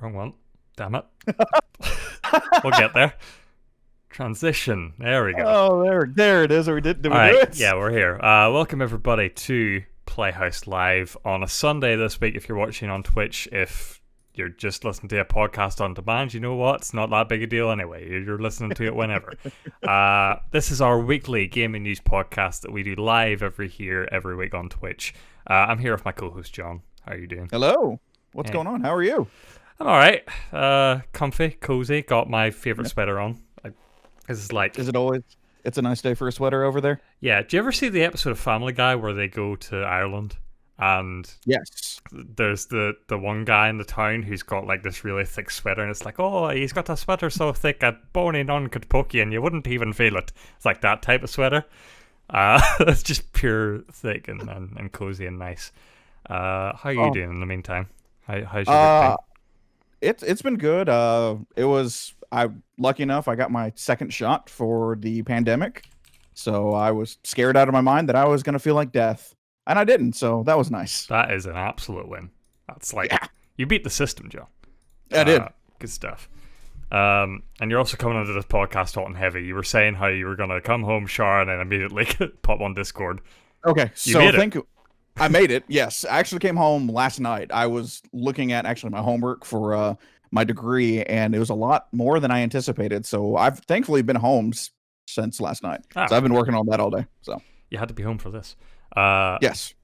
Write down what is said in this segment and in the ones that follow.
Wrong one. Damn it. We'll get there. Transition. There we go. Oh, there it is. Did we do it? Yeah, we're here. Welcome everybody to Playhouse Live on a Sunday this week. If you're watching on Twitch, if you're just listening to a podcast on demand, you know what? It's not that big a deal anyway. You're listening to it whenever. This is our weekly gaming news podcast that we do live every week on Twitch. I'm here with my co-host John. How are you doing? Hello. What's going on? How are you? I'm alright. Comfy, cozy. Got my favourite sweater on. Is it always? It's a nice day for a sweater over there. Yeah. Do you ever see the episode of Family Guy where they go to Ireland and yes, there's the one guy in the town who's got like this really thick sweater and it's like, oh, he's got a sweater so thick a bony none could poke you and you wouldn't even feel it. It's like that type of sweater. It's just pure thick and cozy and nice. How are you doing in the meantime? How's your week been? It's been good. I'm lucky enough I got my second shot for the pandemic, so I was scared out of my mind that I was gonna feel like death, and I didn't. So that was nice. That is an absolute win. That's like you beat the system, Joe. I did. Good stuff. And you're also coming into this podcast hot and heavy. You were saying how you were gonna come home, shower, and then immediately pop on Discord. Okay, I made it. Yes, I actually came home last night. I was looking at my homework for my degree, and it was a lot more than I anticipated. So I've thankfully been home since last night. So I've been working on that all day. So you had to be home for this. Yes.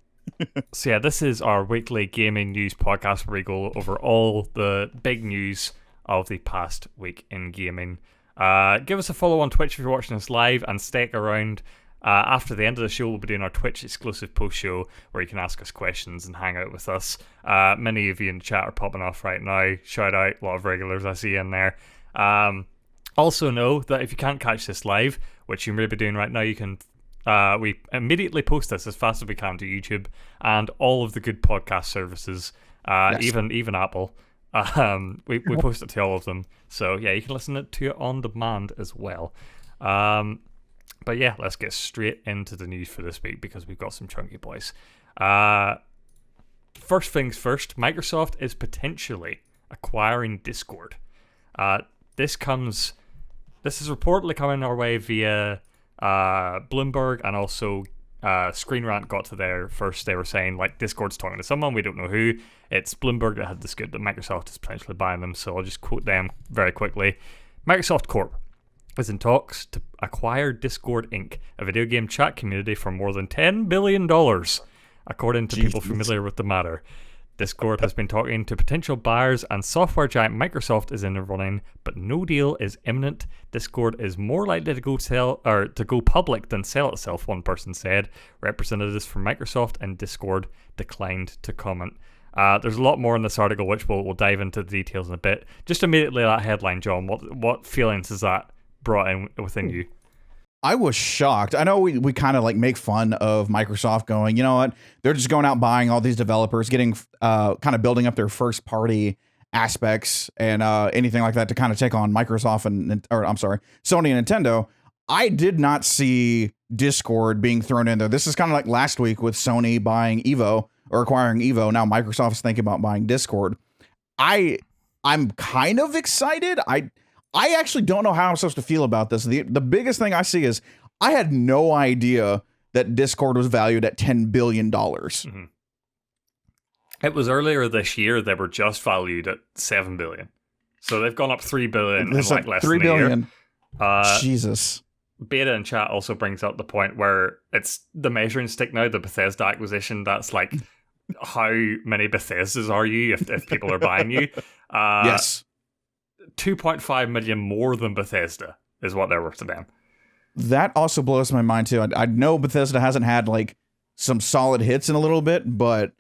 So yeah, this is our weekly gaming news podcast where we go over all the big news of the past week in gaming. Give us a follow on Twitch if you're watching us live, and stick around. After the end of the show, we'll be doing our Twitch exclusive post show where you can ask us questions and hang out with us. Many of you in the chat are popping off right now. Shout out, a lot of regulars I see in there. Also know that if you can't catch this live, which you may be doing right now, you can. We immediately post this as fast as we can to YouTube and all of the good podcast services, even Apple. We post it to all of them. So yeah, you can listen to it on demand as well. But yeah, let's get straight into the news for this week because we've got some chunky boys. First things first, Microsoft is potentially acquiring Discord. This is reportedly coming our way via Bloomberg, and also Screen Rant got to there first. They were saying like Discord's talking to someone, we don't know who. It's Bloomberg that had this good that Microsoft is potentially buying them, so I'll just quote them very quickly. Microsoft Corp is in talks to acquire Discord Inc., a video game chat community, for more than $10 billion, according to people familiar with the matter. Discord has been talking to potential buyers, and software giant Microsoft is in the running, but no deal is imminent. Discord is more likely to go public than sell itself, one person said. Representatives from Microsoft and Discord declined to comment. There's a lot more in this article, which we'll dive into the details in a bit. Just immediately that headline, John, what feelings is that brought in within you? I was shocked. I know we kind of like make fun of Microsoft going, you know what? They're just going out buying all these developers, getting kind of building up their first party aspects and anything like that to kind of take on Microsoft Sony and Nintendo. I did not see Discord being thrown in there. This is kind of like last week with Sony buying Evo or acquiring Evo. Now Microsoft is thinking about buying Discord. I'm kind of excited. I actually don't know how I'm supposed to feel about this. The biggest thing I see is I had no idea that Discord was valued at $10 billion. Mm-hmm. It was earlier this year they were just valued at $7 billion. So they've gone up $3 billion in like less than a year. Jesus. Beta in chat also brings up the point where it's the measuring stick now, the Bethesda acquisition. That's like, how many Bethesdas are you if people are buying you? Yes. 2.5 million more than Bethesda is what they're worth to them. That also blows my mind too. I know Bethesda hasn't had like some solid hits in a little bit, but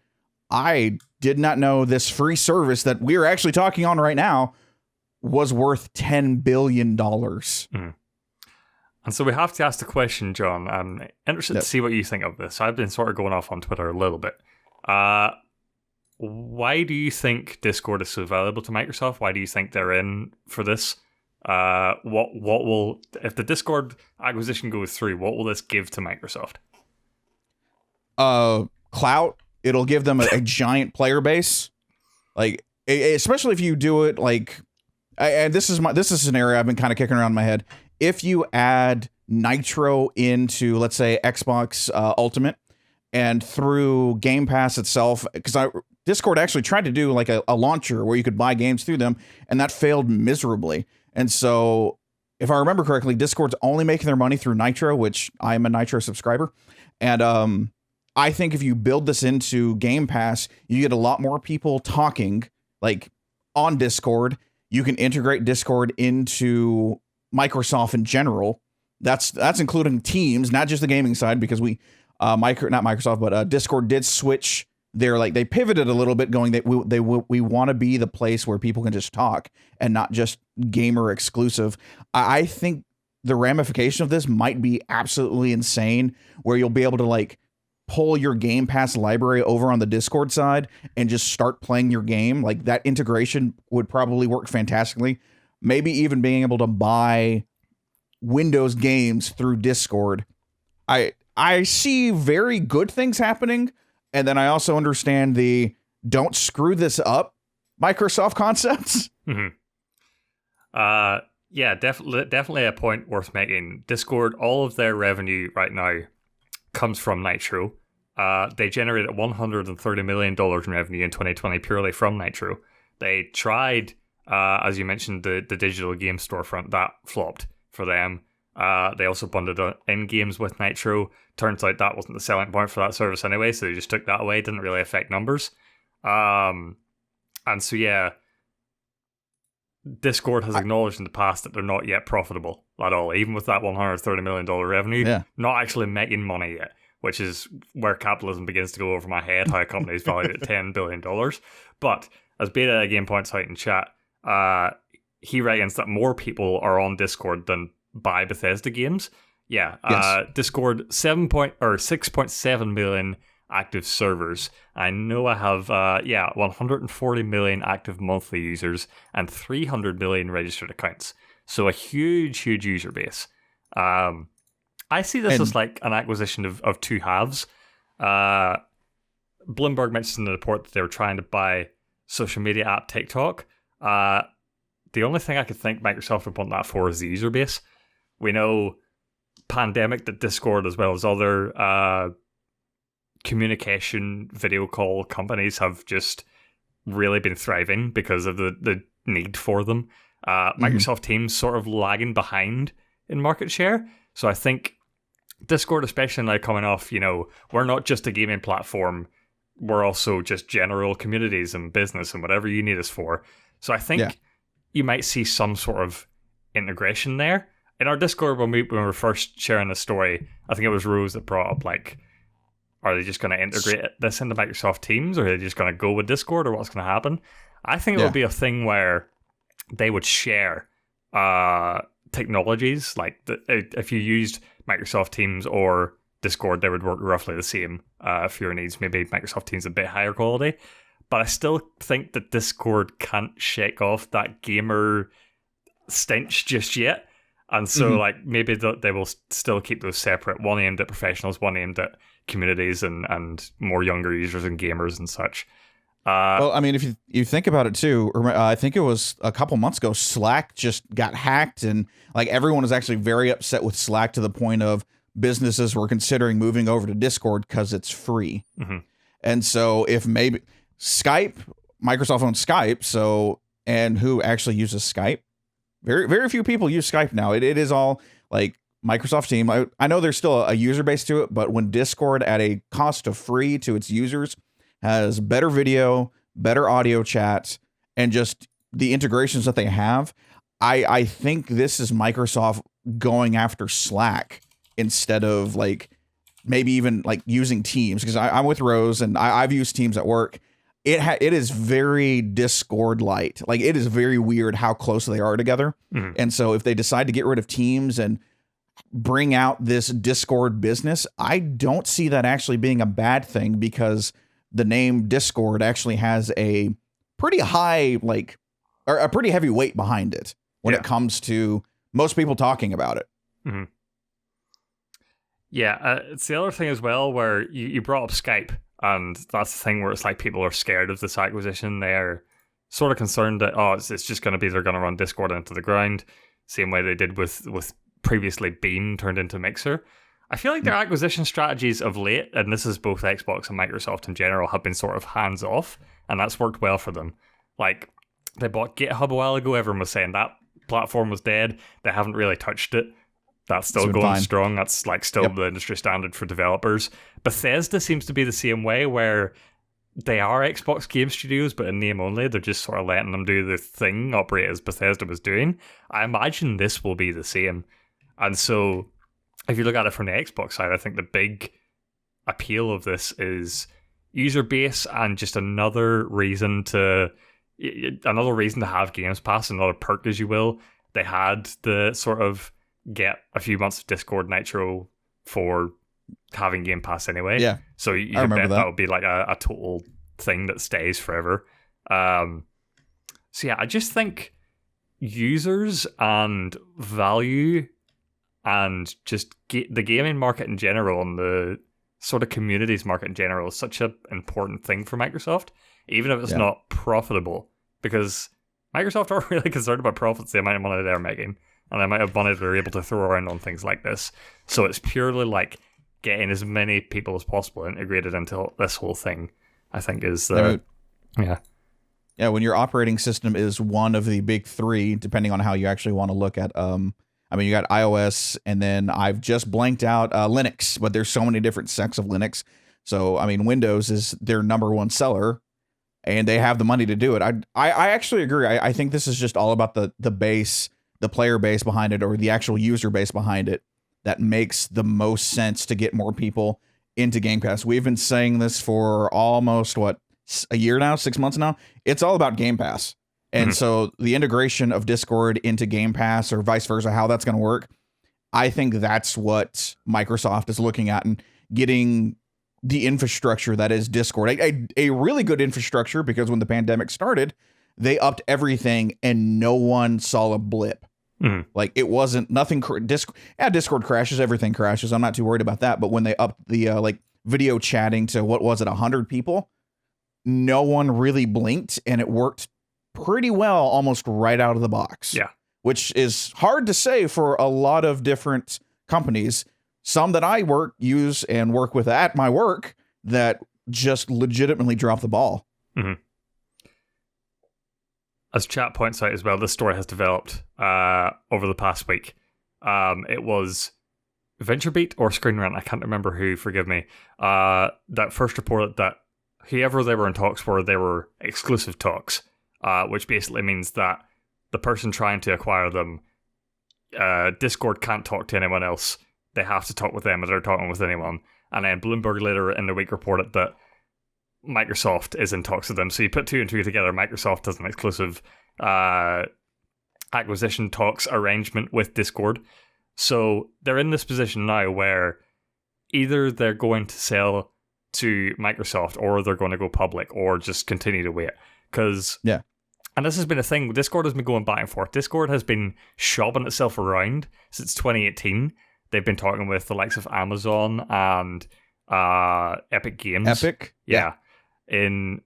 I did not know this free service that we're actually talking on right now was worth $10 billion. Mm. And so we have to ask the question, John. I'm interested to see what you think of this. I've been sort of going off on Twitter a little bit. Why do you think Discord is so valuable to Microsoft? Why do you think they're in for this? What will, if the Discord acquisition goes through, what will this give to Microsoft? Clout. It'll give them a giant player base. Like, especially if you do it like, and this is a scenario I've been kind of kicking around in my head. If you add Nitro into, let's say, Xbox Ultimate, and through Game Pass itself, because Discord actually tried to do like a launcher where you could buy games through them, and that failed miserably. And so, if I remember correctly, Discord's only making their money through Nitro, which I am a Nitro subscriber. And I think if you build this into Game Pass, you get a lot more people talking like on Discord. You can integrate Discord into Microsoft in general. That's including Teams, not just the gaming side, because Discord did switch they pivoted a little bit, going that we want to be the place where people can just talk and not just gamer exclusive. I think the ramification of this might be absolutely insane, where you'll be able to like pull your Game Pass library over on the Discord side and just start playing your game. Like, that integration would probably work fantastically. Maybe even being able to buy Windows games through Discord. I see very good things happening, and then I also understand the don't screw this up Microsoft concepts. Mm-hmm. Yeah, definitely a point worth making. Discord, all of their revenue right now comes from Nitro. They generated $130 million in revenue in 2020 purely from Nitro. They tried, as you mentioned, the digital game storefront. That flopped for them. They also bundled in games with Nitro. Turns out that wasn't the selling point for that service anyway, so they just took that away. It didn't really affect numbers. And so, yeah, Discord has acknowledged in the past that they're not yet profitable at all, even with that $130 million revenue. Yeah. Not actually making money yet, which is where capitalism begins to go over my head, how a company is valued at $10 billion. But as Beta again points out in chat, he reckons that more people are on Discord than buy Bethesda games. Yeah, yes. Discord 6.7 million active servers. I know I have 140 million active monthly users and 300 million registered accounts. So a huge user base. I see this as like an acquisition of two halves. Bloomberg mentioned in the report that they were trying to buy social media app TikTok. The only thing I could think Microsoft would want that for is the user base. We know pandemic that Discord, as well as other communication video call companies, have just really been thriving because of the need for them. Microsoft Teams sort of lagging behind in market share. So I think Discord, especially now coming off, we're not just a gaming platform, we're also just general communities and business and whatever you need us for. So I think you might see some sort of integration there. In our Discord, when we were first sharing the story, I think it was Rose that brought up, like, are they just going to integrate this into Microsoft Teams, or are they just going to go with Discord, or what's going to happen? I think it would be a thing where they would share technologies. Like, if you used Microsoft Teams or Discord, they would work roughly the same for your needs. Maybe Microsoft Teams a bit higher quality. But I still think that Discord can't shake off that gamer stench just yet. And so, like, maybe they will still keep those separate, one aimed at professionals, one aimed at communities and more younger users and gamers and such. Well, I mean, if you think about it too, I think it was a couple months ago, Slack just got hacked, and like everyone was actually very upset with Slack to the point of businesses were considering moving over to Discord because it's free. And so if maybe Skype, Microsoft owns Skype, so, and who actually uses Skype? Very, very few people use Skype now. It is all like Microsoft Team. I know there's still a user base to it, but when Discord at a cost of free to its users has better video, better audio chat, and just the integrations that they have, I think this is Microsoft going after Slack instead of like maybe even like using Teams, because I'm with Rose and I've used Teams at work. It is very Discord light. Like, it is very weird how close they are together. And so if they decide to get rid of Teams and bring out this Discord business, I don't see that actually being a bad thing, because the name Discord actually has a pretty high, like, or a pretty heavy weight behind it when it comes to most people talking about it. Yeah, it's the other thing as well where you brought up Skype. And that's the thing where it's like people are scared of this acquisition. They're sort of concerned that it's just going to be they're going to run Discord into the ground, same way they did with previously Beam turned into Mixer. I feel like their acquisition strategies of late, and this is both Xbox and Microsoft in general, have been sort of hands off, and that's worked well for them. Like, they bought GitHub a while ago. Everyone was saying that platform was dead. They haven't really touched it. That's still going fine. strong. That's like still the industry standard for developers. Bethesda seems to be the same way, where they are Xbox game studios, but in name only. They're just sort of letting them do the thing, operate as Bethesda was doing. I imagine this will be the same. And so, if you look at it from the Xbox side, I think the big appeal of this is user base and just another reason to have Games Pass, another perk, as you will. They had the sort of get a few months of Discord Nitro for having Game Pass anyway. Yeah, so you can bet that would be like a total thing that stays forever. So yeah, I just think users and value and just the gaming market in general and the sort of communities market in general is such an important thing for Microsoft, even if it's not profitable, because Microsoft aren't really concerned about profits, the amount of money they're making, and the amount of money they're able to throw around on things like this. So it's purely like getting as many people as possible integrated into this whole thing, I think is yeah, when your operating system is one of the big three, depending on how you actually want to look at you got iOS, and then I've just blanked out Linux, but there's so many different sects of Linux. So, I mean, Windows is their number one seller, and they have the money to do it. I actually agree. I think this is just all about the base, the player base behind it, or the actual user base behind it, that makes the most sense to get more people into Game Pass. We've been saying this for almost, a year now, 6 months now? It's all about Game Pass. And so the integration of Discord into Game Pass, or vice versa, how that's going to work, I think that's what Microsoft is looking at, and getting the infrastructure that is Discord. A really good infrastructure, because when the pandemic started, they upped everything and no one saw a blip. Like, it wasn't nothing. Discord crashes, everything crashes. I'm not too worried about that. But when they upped the video chatting to 100 people, no one really blinked, and it worked pretty well almost right out of the box. Yeah. Which is hard to say for a lot of different companies. Some that I use and work with at my work that just legitimately drop the ball. As chat points out as well, this story has developed over the past week. It was VentureBeat or Screen Rant, I can't remember who, forgive me, that first reported that whoever they were in talks were, they were exclusive talks. Which basically means that the person trying to acquire them, Discord can't talk to anyone else. They have to talk with them if they're talking with anyone. And then Bloomberg later in the week reported that Microsoft is in talks with them. So you put two and two together, Microsoft has an exclusive acquisition talks arrangement with Discord. So they're in this position now where either they're going to sell to Microsoft, or they're going to go public, or just continue to wait. Because and this has been a thing. Discord has been going back and forth. Discord has been shopping itself around since 2018. They've been talking with the likes of Amazon and Epic Games. Epic? Yeah. Their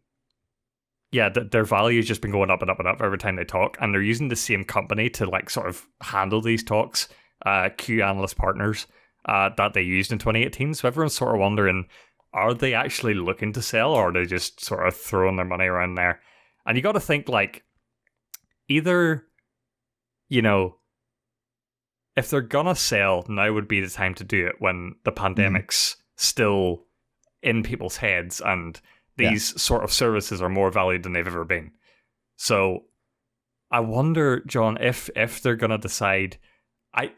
value has just been going up and up and up every time they talk. And they're using the same company to sort of handle these talks, Q Analyst Partners, that they used in 2018. So everyone's sort of wondering, are they actually looking to sell, or are they just sort of throwing their money around there? And you got to think, either, if they're gonna sell, now would be the time to do it, when the pandemic's still in people's heads and these sort of services are more valued than they've ever been. So I wonder, John, if they're gonna decide,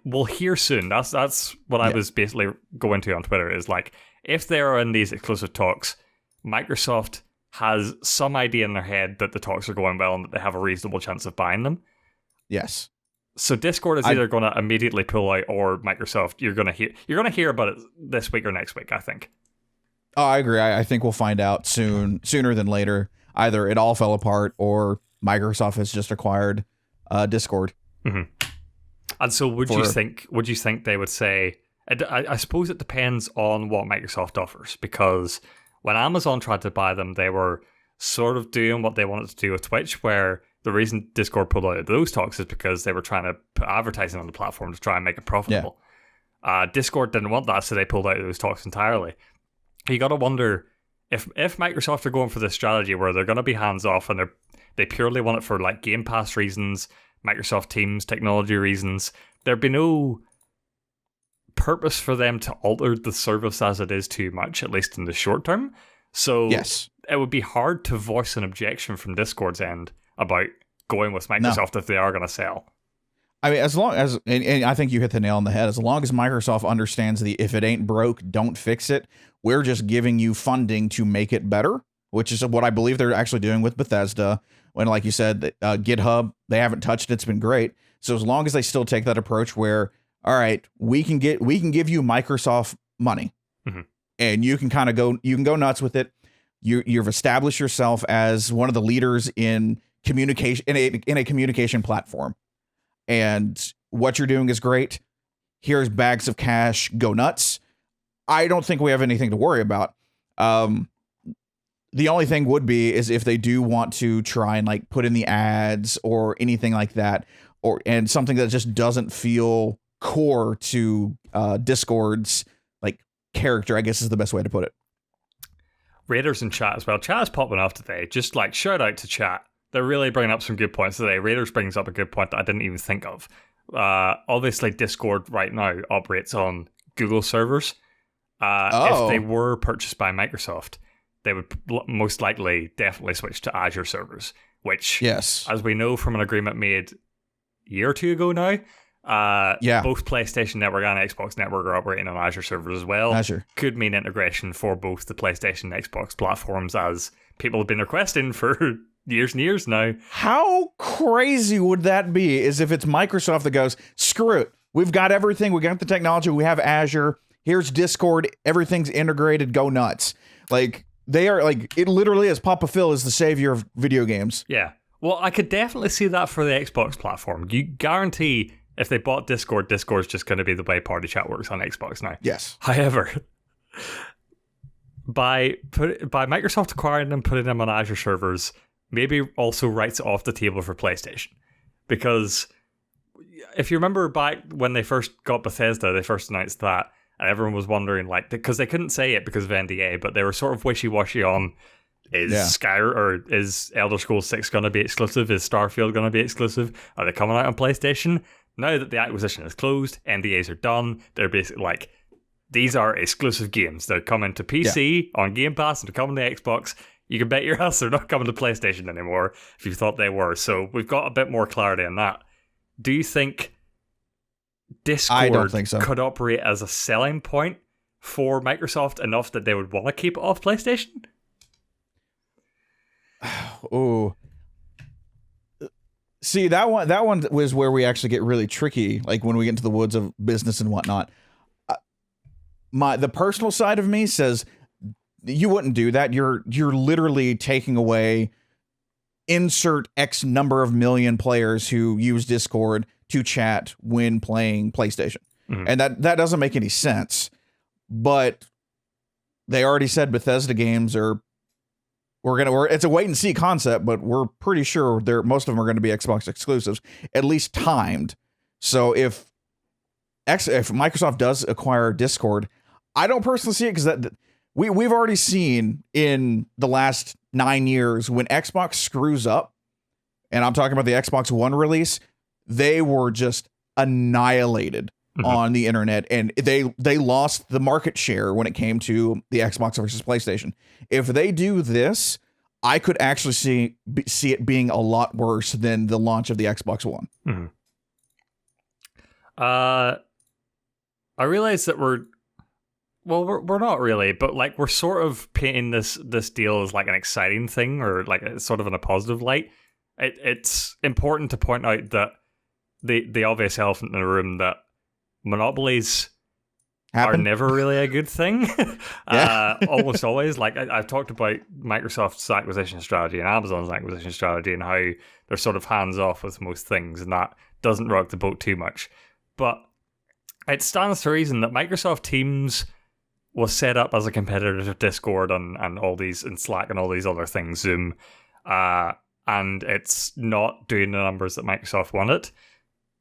we'll hear soon. That's what I was basically going to on Twitter, is if they are in these exclusive talks, Microsoft has some idea in their head that the talks are going well and that they have a reasonable chance of buying them. Yes. So Discord is either going to immediately pull out, or Microsoft, you're going to hear about it this week or next week, I think. Oh, I agree. I think we'll find out sooner than later. Either it all fell apart, or Microsoft has just acquired Discord. And so would you think they would say, I suppose it depends on what Microsoft offers, because when Amazon tried to buy them, they were sort of doing what they wanted to do with Twitch, where the reason Discord pulled out of those talks is because they were trying to put advertising on the platform to try and make it profitable. Discord didn't want that, so they pulled out of those talks entirely. You got to wonder if Microsoft are going for this strategy where they're going to be hands off and they purely want it for like Game Pass reasons, Microsoft Teams technology reasons, there'd be no purpose for them to alter the service as it is too much, at least in the short term. So it would be hard to voice an objection from Discord's end about going with Microsoft if they are going to sell. I mean, as long as, and I think you hit the nail on the head, as long as Microsoft understands the if it ain't broke, don't fix it, we're just giving you funding to make it better, which is what I believe they're actually doing with Bethesda. When, like you said, GitHub, they haven't touched it, it's been great. So as long as they still take that approach where, all right, we can give you Microsoft money, and you can kind of go nuts with it. You've established yourself as one of the leaders in communication in a communication platform. And what you're doing is great. Here's bags of cash. Go nuts. I don't think we have anything to worry about. The only thing would be is if they do want to try and like put in the ads or anything like that, and something that just doesn't feel core to Discord's like character, I guess is the best way to put it. Raiders in chat as well. Chat is popping off today. Just like shout out to chat. They're really bringing up some good points today. Raiders brings up a good point that I didn't even think of. Obviously, Discord right now operates on Google servers. If they were purchased by Microsoft, they would most likely definitely switch to Azure servers, which, as we know from an agreement made a year or two ago now, both PlayStation Network and Xbox Network are operating on Azure servers as well. Azure could mean integration for both the PlayStation and Xbox platforms, as people have been requesting for years and years now. How crazy would that be? Is if it's Microsoft that goes, screw it, we've got everything, we got the technology, we have Azure, here's Discord, everything's integrated, go nuts. Like, they are like, it literally is. Papa Phil is the savior of video games. Yeah. Well, I could definitely see that for the Xbox platform. You guarantee if they bought Discord, Discord's just going to be the way party chat works on Xbox now. Yes. However, by Microsoft acquiring them, putting them on Azure servers, maybe also writes it off the table for PlayStation. Because if you remember back when they first got Bethesda, they first announced that, and everyone was wondering, like, because they couldn't say it because of NDA, but they were sort of wishy-washy on, is Elder Scrolls 6 going to be exclusive? Is Starfield going to be exclusive? Are they coming out on PlayStation? Now that the acquisition is closed, NDAs are done, they're basically like, these are exclusive games. They're coming to PC on Game Pass and they're coming to Xbox. You can bet your ass they're not coming to PlayStation anymore if you thought they were. So we've got a bit more clarity on that. Do you think Discord I don't think so. could operate as a selling point for Microsoft enough that they would want to keep it off PlayStation? Oh, see, that one was where we actually get really tricky. Like when we get into the woods of business and whatnot. The personal side of me says you wouldn't do that. You're literally taking away insert X number of million players who use Discord to chat when playing PlayStation. And that doesn't make any sense. But they already said Bethesda games are it's a wait and see concept, but we're pretty sure most of them are going to be Xbox exclusives, at least timed. So if Microsoft does acquire Discord, I don't personally see it because we've already seen in the last 9 years when Xbox screws up, and I'm talking about the Xbox One release, they were just annihilated on the internet, and they lost the market share when it came to the Xbox versus PlayStation. If they do this, I could actually see it being a lot worse than the launch of the Xbox One. I realize that we're not really, but like we're sort of painting this deal as like an exciting thing or like it's sort of in a positive light. It's important to point out that the obvious elephant in the room that monopolies are never really a good thing. Almost always. Like I've talked about Microsoft's acquisition strategy and Amazon's acquisition strategy and how they're sort of hands off with most things, and that doesn't rock the boat too much. But it stands to reason that Microsoft Teams was set up as a competitor to Discord and all these, and Slack and all these other things, Zoom, and it's not doing the numbers that Microsoft wanted.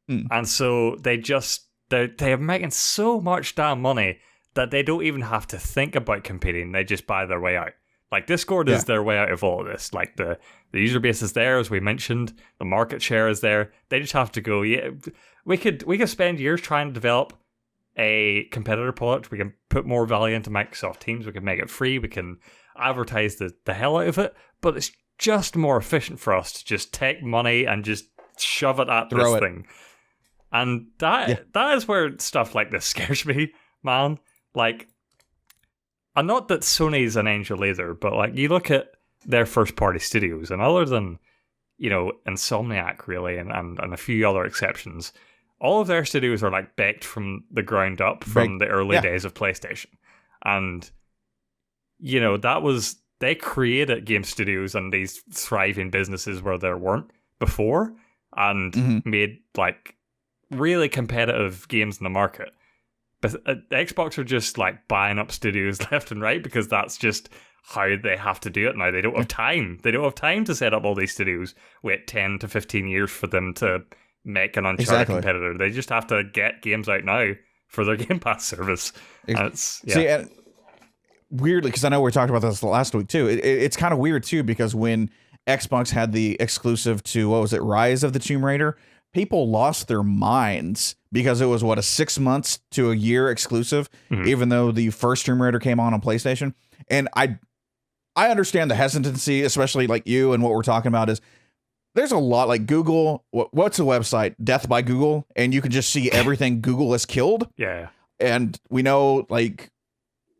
And so they're making so much damn money that they don't even have to think about competing. They just buy their way out. Like, Discord is their way out of all of this. Like, the user base is there, as we mentioned. The market share is there. They just have to go, yeah, we could spend years trying to develop a competitor product. We can put more value into Microsoft Teams. We can make it free. We can advertise the hell out of it. But it's just more efficient for us to just take money and just shove it at this thing. And that is where stuff like this scares me, man. Like, and not that Sony's an angel either, but like, you look at their first-party studios, and other than, Insomniac, really, and a few other exceptions, all of their studios are like baked from the ground up from the early days of PlayStation. And, they created game studios and these thriving businesses where there weren't before, and made like really competitive games in the market. But Xbox are just like buying up studios left and right because that's just how they have to do it now. They don't have time. They don't have time to set up all these studios, wait 10 to 15 years for them to make an Uncharted competitor. They just have to get games out now for their Game Pass service. See, and weirdly, because I know we talked about this last week too, it's kind of weird too, because when Xbox had the exclusive to, what was it, Rise of the Tomb Raider, people lost their minds because it was, a 6 months to a year exclusive, even though the first Tomb Raider came on PlayStation. And I understand the hesitancy, especially like you and what we're talking about is there's a lot like Google. What's a website? Death by Google. And you can just see everything Google has killed. Yeah. And we know like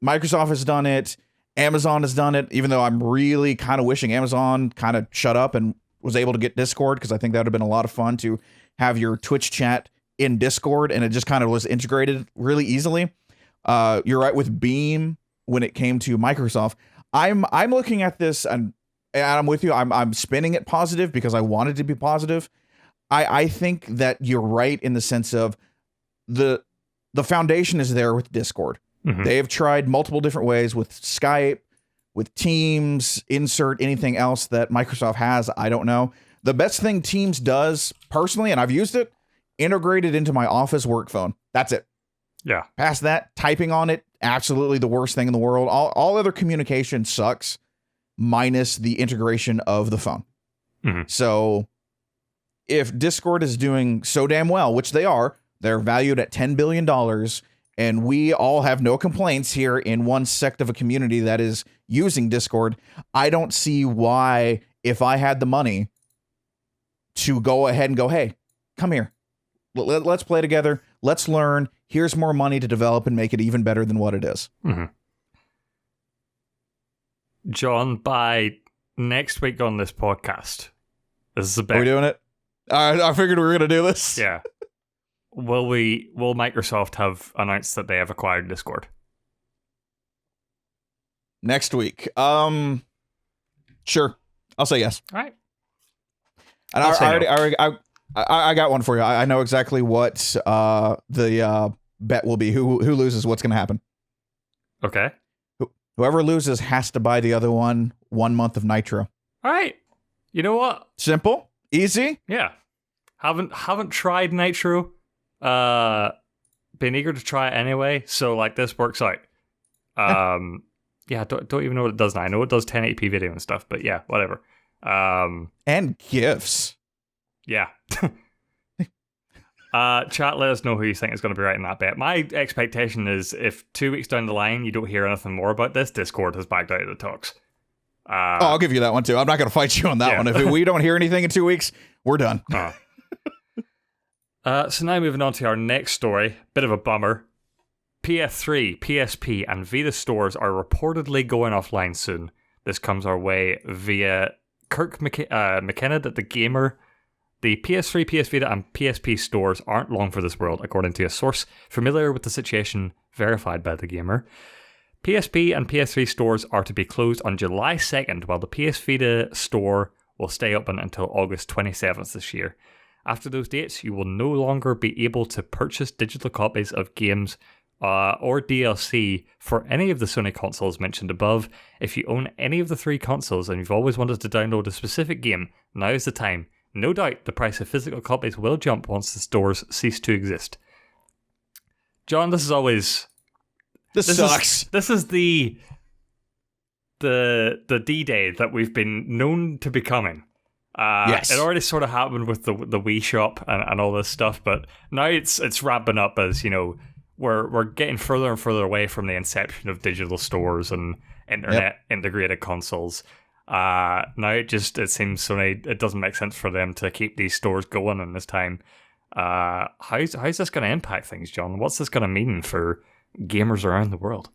Microsoft has done it. Amazon has done it, even though I'm really kind of wishing Amazon kind of shut up and was able to get Discord, because I think that would have been a lot of fun to have your Twitch chat in Discord, and it just kind of was integrated really easily. You're right with Beam when it came to Microsoft. I'm looking at this, and I'm with you. I'm spinning it positive because I wanted to be positive. I think that you're right in the sense of the foundation is there with Discord. They have tried multiple different ways with Skype, with Teams, insert anything else that Microsoft has. I don't know. The best thing Teams does personally, and I've used it, integrated into my office work phone. That's it. Yeah. Past that, typing on it, absolutely the worst thing in the world. All other communication sucks, minus the integration of the phone. So if Discord is doing so damn well, which they are, they're valued at $10 billion, and we all have no complaints here in one sect of a community that is using Discord, I don't see why, if I had the money to go ahead and go, hey, come here. Let's play together. Let's learn. Here's more money to develop and make it even better than what it is. John, by next week on this podcast, this is a bet. Are we doing it? I figured we were going to do this. Yeah. Will Microsoft have announced that they have acquired Discord? Next week. Sure. I'll say yes. All right. And I got one for you. I know exactly what the bet will be. Who loses, what's going to happen. Okay. Whoever loses has to buy the other one 1 month of Nitro. All right. You know what? Simple. Easy. Yeah. Haven't tried Nitro. Been eager to try it anyway. So like this works out. Yeah. Don't even know what it does now. I know it does 1080p video and stuff, but yeah, whatever. And GIFs. Yeah. Chat, let us know who you think is going to be right in that bet. My expectation is if 2 weeks down the line you don't hear anything more about this, Discord has backed out of the talks. I'll give you that one too. I'm not going to fight you on that one. If we don't hear anything in 2 weeks, we're done. So now moving on to our next story. Bit of a bummer. PS3, PSP, and Vita stores are reportedly going offline soon. This comes our way via Kirk McKenna at The Gamer. The PS3, PS Vita, and PSP stores aren't long for this world, according to a source familiar with the situation verified by The Gamer. PSP and PS3 stores are to be closed on July 2nd, while the PS Vita store will stay open until August 27th this year. After those dates, you will no longer be able to purchase digital copies of games or DLC for any of the Sony consoles mentioned above. If you own any of the 3 consoles and you've always wanted to download a specific game, now is the time. No doubt the price of physical copies will jump once the stores cease to exist. John, this is always... This sucks. This is the D-Day that we've been known to be coming. Yes. It already sort of happened with the Wii Shop and all this stuff, but now it's ramping up as, we're getting further and further away from the inception of digital stores and internet integrated consoles. Now it seems Sony, it doesn't make sense for them to keep these stores going in this time. How's this going to impact things, John? What's this going to mean for gamers around the world?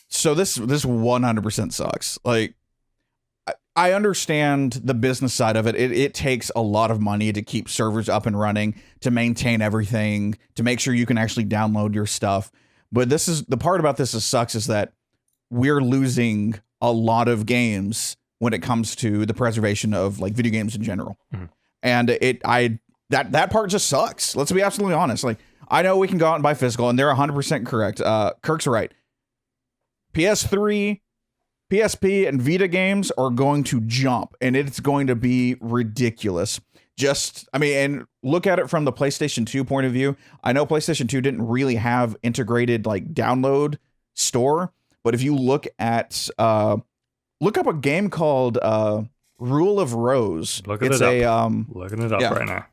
So this 100% sucks. Like, I understand the business side of it. It takes a lot of money to keep servers up and running, to maintain everything, to make sure you can actually download your stuff. But this is the part about this that sucks, is that we're losing a lot of games when it comes to the preservation of like video games in general. Mm-hmm. And that part just sucks. Let's be absolutely honest. Like, I know we can go out and buy physical, and they're 100% correct. Kirk's right. PS3, PSP, and Vita games are going to jump, and it's going to be ridiculous. And look at it from the PlayStation 2 point of view. I know PlayStation 2 didn't really have integrated like download store, but if you look up a game called Rule of Rose. Looking it up right now.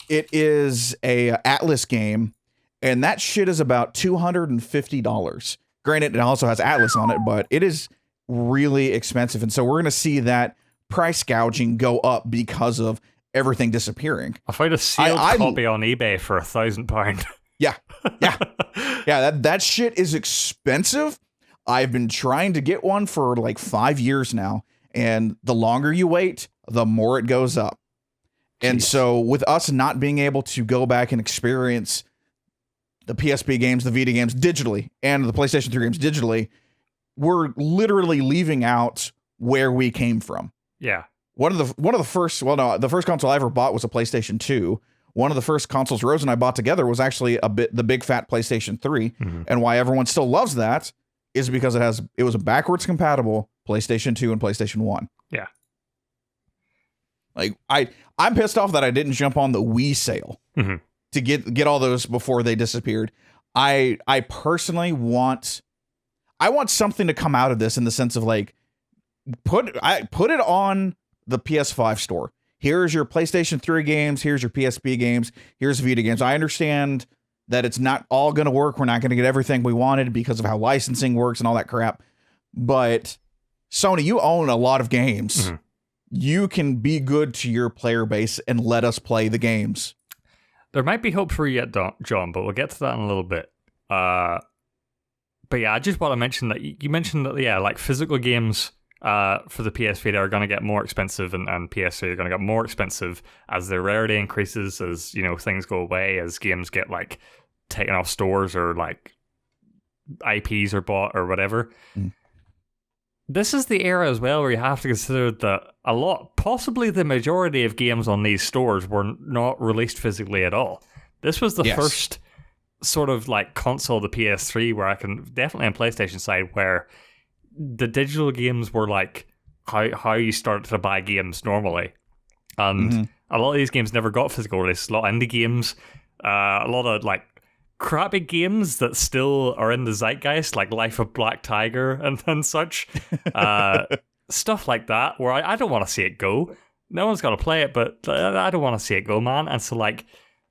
It is a Atlas game, and that shit is about $250. Granted, it also has Atlas on it, but it is really expensive. And so we're going to see that price gouging go up because of everything disappearing. I found a sealed copy on eBay for £1,000. Yeah. That shit is expensive. I've been trying to get one for like 5 years now, and the longer you wait, the more it goes up. And so with us not being able to go back and experience the PSP games, the Vita games digitally, and the PlayStation 3 games digitally, we're literally leaving out where we came from. Yeah. The first console I ever bought was a PlayStation 2. One of the first consoles Rose and I bought together was actually the big fat PlayStation 3. Mm-hmm. And why everyone still loves that is because it was a backwards compatible PlayStation 2 and PlayStation 1. Yeah. Like, I'm pissed off that I didn't jump on the Wii sale to get all those before they disappeared. I personally want something to come out of this in the sense of like, put it on the PS5 store. Here's your PlayStation 3 games. Here's your PSP games. Here's Vita games. I understand that it's not all going to work. We're not going to get everything we wanted because of how licensing works and all that crap. But Sony, you own a lot of games. Mm-hmm. You can be good to your player base and let us play the games. There might be hope for you yet, John, but we'll get to that in a little bit. But yeah, I just want to mention that you mentioned that, like physical games for the PS Vita are going to get more expensive, and PS3 are going to get more expensive as their rarity increases, as things go away, as games get like taken off stores, or like IPs are bought or whatever. Mm. This is the era as well where you have to consider that possibly the majority of games on these stores were not released physically at all. This was the first sort of like console, the PS3, where I can definitely on PlayStation side, where the digital games were like how you started to buy games normally. And a lot of these games never got physical release. A lot of indie games, a lot of like crappy games that still are in the zeitgeist, like Life of Black Tiger and such. Stuff like that, where I don't want to see it go. No one's got to play it, but I don't want to see it go, man. And so like,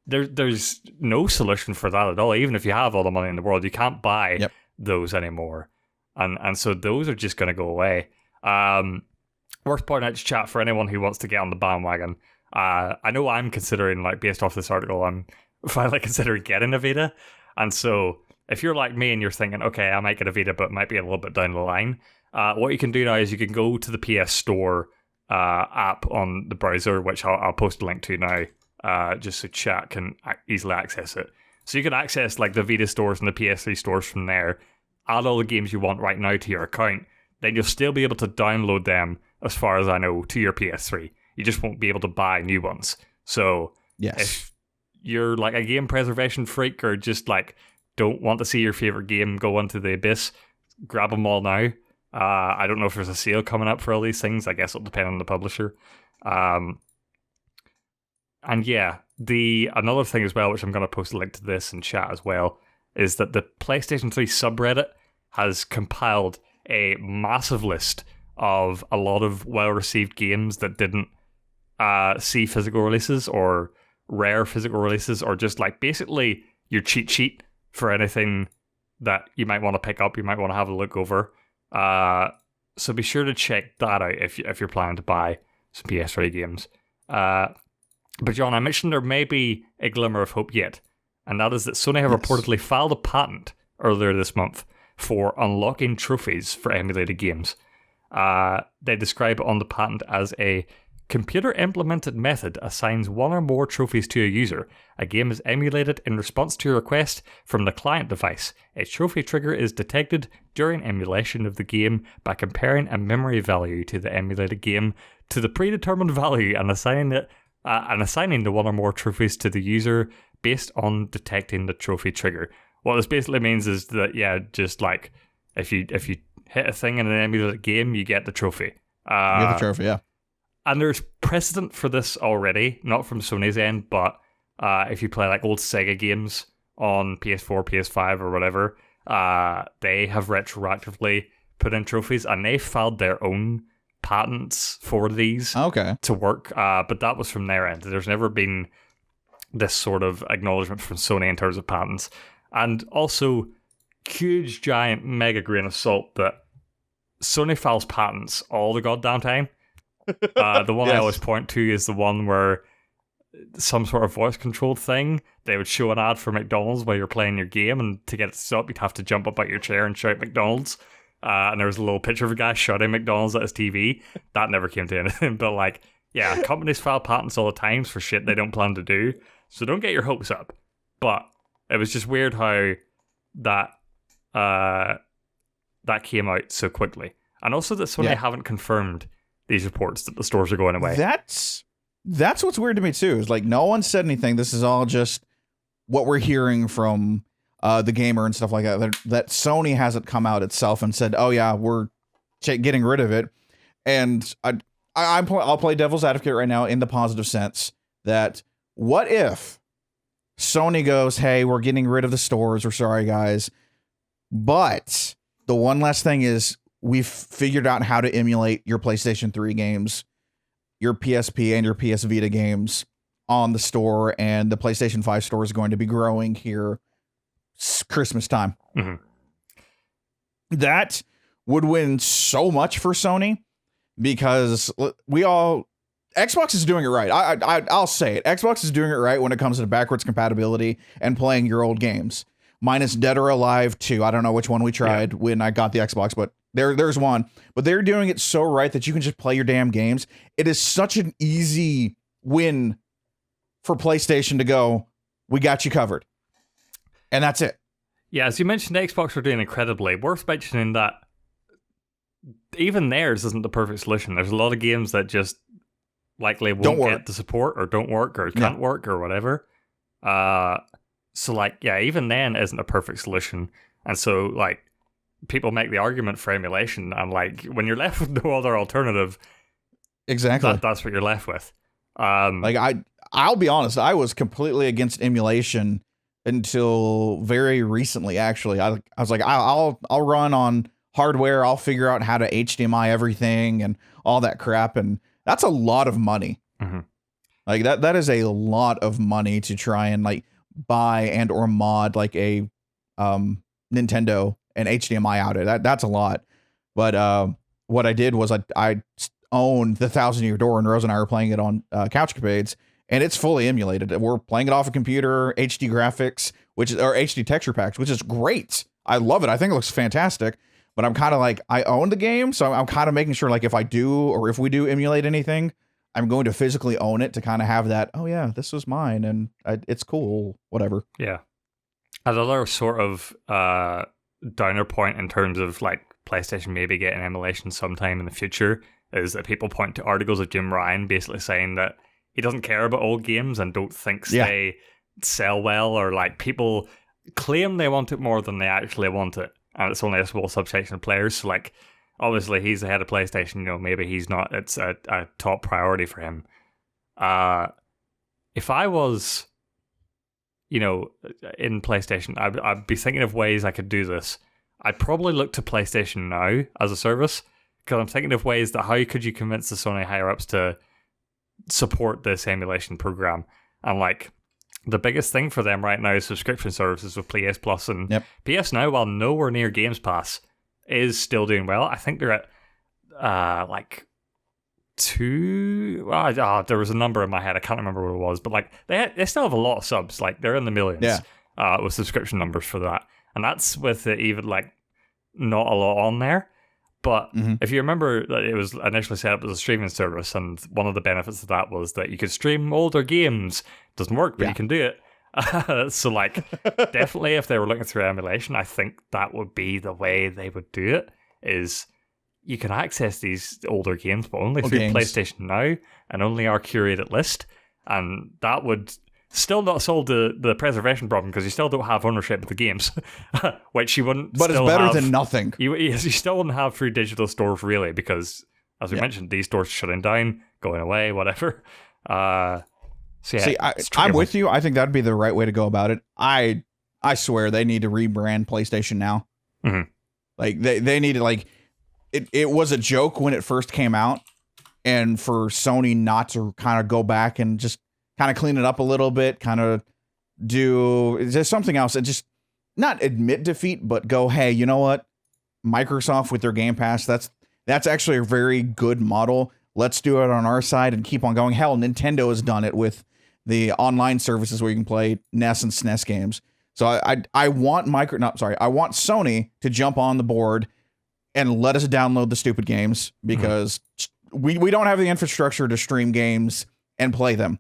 there's no solution for that at all. Even if you have all the money in the world, you can't buy those anymore. And so those are just going to go away. Worth pointing out to chat for anyone who wants to get on the bandwagon. I know I'm considering, like, based off this article, I'm finally considering getting a Vita. And so if you're like me and you're thinking, okay, I might get a Vita, but it might be a little bit down the line, what you can do now is you can go to the PS Store app on the browser, which I'll post a link to now, just so chat can easily access it. So you can access like the Vita stores and the PS3 stores from there, add all the games you want right now to your account, then you'll still be able to download them, as far as I know, to your PS3. You just won't be able to buy new ones. So if you're like a game preservation freak, or just like don't want to see your favorite game go into the abyss, grab them all now. I don't know if there's a sale coming up for all these things. I guess it'll depend on the publisher. And yeah, another thing as well, which I'm going to post a link to this in chat as well, is that the PlayStation 3 subreddit has compiled a massive list of a lot of well-received games that didn't see physical releases or rare physical releases, or just like basically your cheat sheet for anything that you might want to pick up, you might want to have a look over. So be sure to check that out if you're planning to buy some PS3 games. But John, I mentioned there may be a glimmer of hope yet, and that is that Sony have reportedly filed a patent earlier this month for unlocking trophies for emulated games. They describe it on the patent as a computer-implemented method assigns one or more trophies to a user. A game is emulated in response to a request from the client device. A trophy trigger is detected during emulation of the game by comparing a memory value to the emulated game to the predetermined value and assigning the one or more trophies to the user based on detecting the trophy trigger. What this basically means is that, yeah, just like if you hit a thing in an emulated game, you get the trophy. You get the trophy, yeah. And there's precedent for this already, not from Sony's end, but if you play like old Sega games on PS4, PS5, or whatever, they have retroactively put in trophies, and they filed their own patents for these to work. But that was from their end. There's never been this sort of acknowledgement from Sony in terms of patents. And also, huge, giant, mega grain of salt that Sony files patents all the goddamn time. The one I always point to is the one where some sort of voice controlled thing, they would show an ad for McDonald's while you're playing your game, and to get it to stop, you'd have to jump up out your chair and shout McDonald's. And there was a little picture of a guy shouting McDonald's at his TV. That never came to anything, but like, yeah, companies file patents all the time for shit they don't plan to do, so don't get your hopes up. But it was just weird how that came out so quickly. And also that Sony haven't confirmed these reports that the stores are going away. That's what's weird to me too. Is like no one said anything. This is all just what we're hearing from the gamer and stuff like that. That Sony hasn't come out itself and said, "Oh yeah, we're getting rid of it." And I'll play devil's advocate right now in the positive sense that what if Sony goes, "Hey, we're getting rid of the stores. We're sorry, guys," but the one last thing is, we've figured out how to emulate your PlayStation 3 games, your PSP and your PS Vita games on the store, and the PlayStation 5 store is going to be growing here Christmas time. Mm-hmm. That would win so much for Sony, because Xbox is doing it right. I'll say it. Xbox is doing it right when it comes to backwards compatibility and playing your old games. Minus Dead or Alive 2. I don't know which one we tried when I got the Xbox, but there's one. But they're doing it so right that you can just play your damn games. It is such an easy win for PlayStation to go, we got you covered. And that's it. Yeah, as you mentioned, Xbox are doing incredibly. Worth mentioning that even theirs isn't the perfect solution. There's a lot of games that just likely won't get the support, or don't work, or can't work, or whatever. So, like, yeah, even then isn't a perfect solution. And so, like, people make the argument for emulation, and, like, when you're left with no other alternative, exactly, that's what you're left with. I'll be honest, I was completely against emulation until very recently, actually. I was like, I'll run on hardware, I'll figure out how to HDMI everything and all that crap, and that's a lot of money. Mm-hmm. Like, that is a lot of money to try and, like, buy and or mod like a Nintendo and HDMI out of it. That's a lot. But what I did was I owned the 1000-Year Door, and Rose and I were playing it on Couch Capades, and it's fully emulated. We're playing it off a computer, HD graphics, or HD texture packs, which is great. I love it. I think it looks fantastic. But I'm kind of like, I own the game, so I'm kind of making sure, like, if we do emulate anything, I'm going to physically own it to kind of have that, oh yeah, this was mine, and it's cool, whatever. Yeah. Another sort of downer point in terms of, like, PlayStation maybe getting emulation sometime in the future is that people point to articles of Jim Ryan basically saying that he doesn't care about old games and don't think they sell well, or, like, people claim they want it more than they actually want it, and it's only a small subsection of players. So, like, obviously he's ahead of PlayStation. Maybe he's not. It's a top priority for him. If I was, in PlayStation, I'd be thinking of ways I could do this. I'd probably look to PlayStation Now as a service, because I'm thinking of ways that how could you convince the Sony higher ups to support this emulation program. And like, the biggest thing for them right now is subscription services with PS Plus, and PS Now, while nowhere near Games Pass, is still doing well. I think they're at like 2. There was a number in my head. I can't remember what it was, but like they still have a lot of subs. Like, they're in the millions with subscription numbers for that, and that's with it even like not a lot on there. But if you remember that it was initially set up as a streaming service, and one of the benefits of that was that you could stream older games. Doesn't work, but you can do it. So, like, definitely if they were looking through emulation, I think that would be the way they would do it, is you can access these older games, but only through PlayStation Now, and only our curated list. And that would still not solve the preservation problem, because you still don't have ownership of the games, which you wouldn't. But it's better than nothing. You still wouldn't have through digital stores, really, because, as we mentioned, these stores shutting down, going away, whatever. So yeah, see, I'm with you. I think that'd be the right way to go about it. I swear they need to rebrand PlayStation Now. Mm-hmm. Like, they need to, like, it was a joke when it first came out, and for Sony not to kind of go back and just kind of clean it up a little bit, kind of do just something else, and just not admit defeat, but go, hey, you know what? Microsoft with their Game Pass, that's actually a very good model. Let's do it on our side and keep on going. Hell, Nintendo has done it with the online services where you can play NES and SNES games. So I want I want Sony to jump on the board and let us download the stupid games, because we don't have the infrastructure to stream games and play them.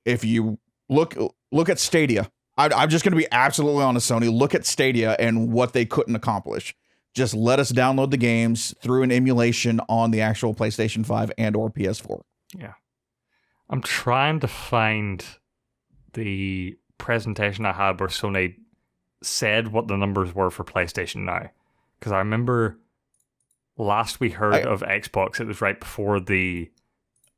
If you look at Stadia, I'm just going to be absolutely honest, Sony. Look at Stadia and what they couldn't accomplish. Just let us download the games through an emulation on the actual PlayStation 5 and or PS4. Yeah. I'm trying to find the presentation I had where Sony said what the numbers were for PlayStation Now. Because I remember last we heard of Xbox, it was right before the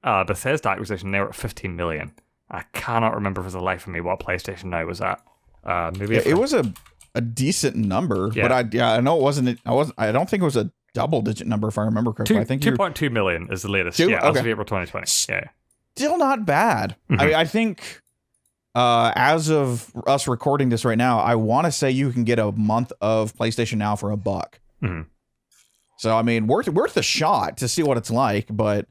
Bethesda acquisition. They were at 15 million. I cannot remember for the life of me what PlayStation Now was at. Maybe it was a decent number, but I know it wasn't. I don't think it was a double-digit number if I remember correctly. I think 2.2 million is the latest. As of April 2020. Yeah, still not bad. I think as of us recording this right now, I want to say you can get a month of PlayStation Now for $1. So I mean, worth a shot to see what it's like. But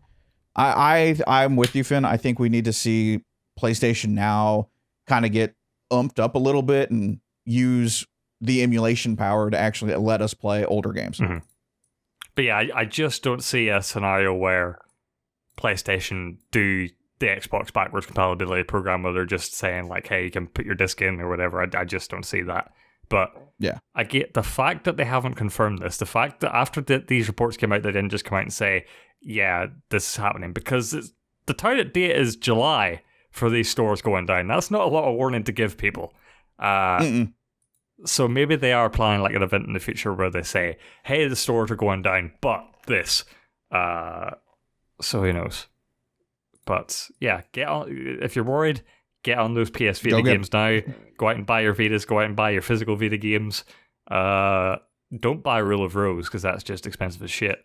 I'm with you, Finn. I think we need to see PlayStation Now kind of get umped up a little bit and use the emulation power to actually let us play older games. But yeah, I just don't see a scenario where PlayStation do the Xbox backwards compatibility program where they're just saying like, hey, you can put your disc in or whatever. I just don't see that. But yeah, I get the fact that they haven't confirmed this, the fact that after these reports came out, they didn't just come out and say, yeah, this is happening, because the target date is July for these stores going down. That's not a lot of warning to give people. So maybe they are planning like an event in the future where they say, hey, the stores are going down, but this. So who knows? But yeah, get on. If you're worried, get on those PS Vita games now. Go out and buy your Vitas. Go out and buy your physical Vita games. Don't buy Rule of Rose, because that's just expensive as shit.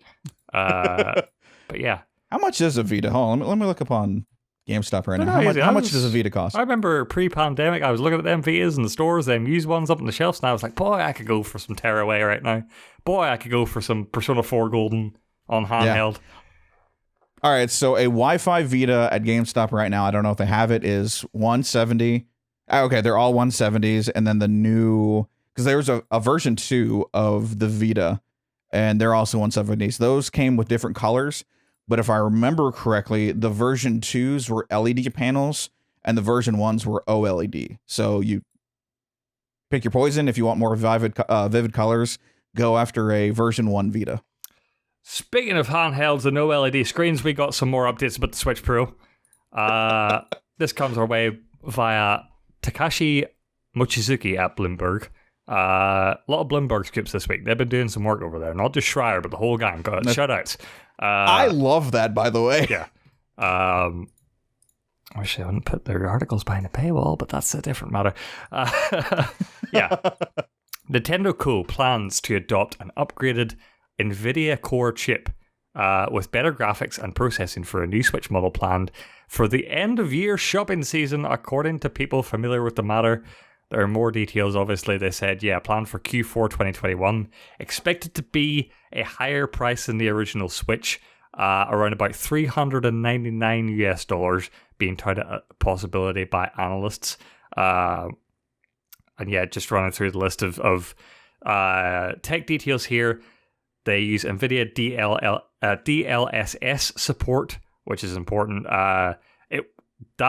But yeah. How much is a Vita? Hold on, let me look up on GameStop right now. How much does a Vita cost? I remember pre-pandemic, I was looking at them Vitas in the stores, them used ones up on the shelves, and I was like, boy, I could go for some Tearaway right now. Boy, I could go for some Persona 4 Golden on handheld. All right, so a Wi-Fi Vita at GameStop right now, I don't know if they have it, is $170. Okay, they're all 170s, and then the new, because there was a version 2 of the Vita, and they're also 170s. Those came with different colors. But if I remember correctly, the version 2s were LED panels and the version 1s were OLED. So you pick your poison. If you want more vivid colors, go after a version 1 Vita. Speaking of handhelds and OLED screens, we got some more updates about the Switch Pro. This comes our way via Takashi Mochizuki at Bloomberg. A lot of Bloomberg scoops this week. They've been doing some work over there. Not just Schreier, but the whole gang. Got shout-outs. I love that, by the way. Yeah. I wish they wouldn't put their articles behind a paywall, but that's a different matter. Yeah. Nintendo Co. plans to adopt an upgraded NVIDIA Core chip with better graphics and processing for a new Switch model planned for the end-of-year shopping season, according to people familiar with the matter. There are more details, obviously. They said, planned for Q4 2021. Expected to be a higher price than the original Switch, around about $399 being touted a possibility by analysts. And just running through the list of tech details here. They use NVIDIA DLSS support, which is important. That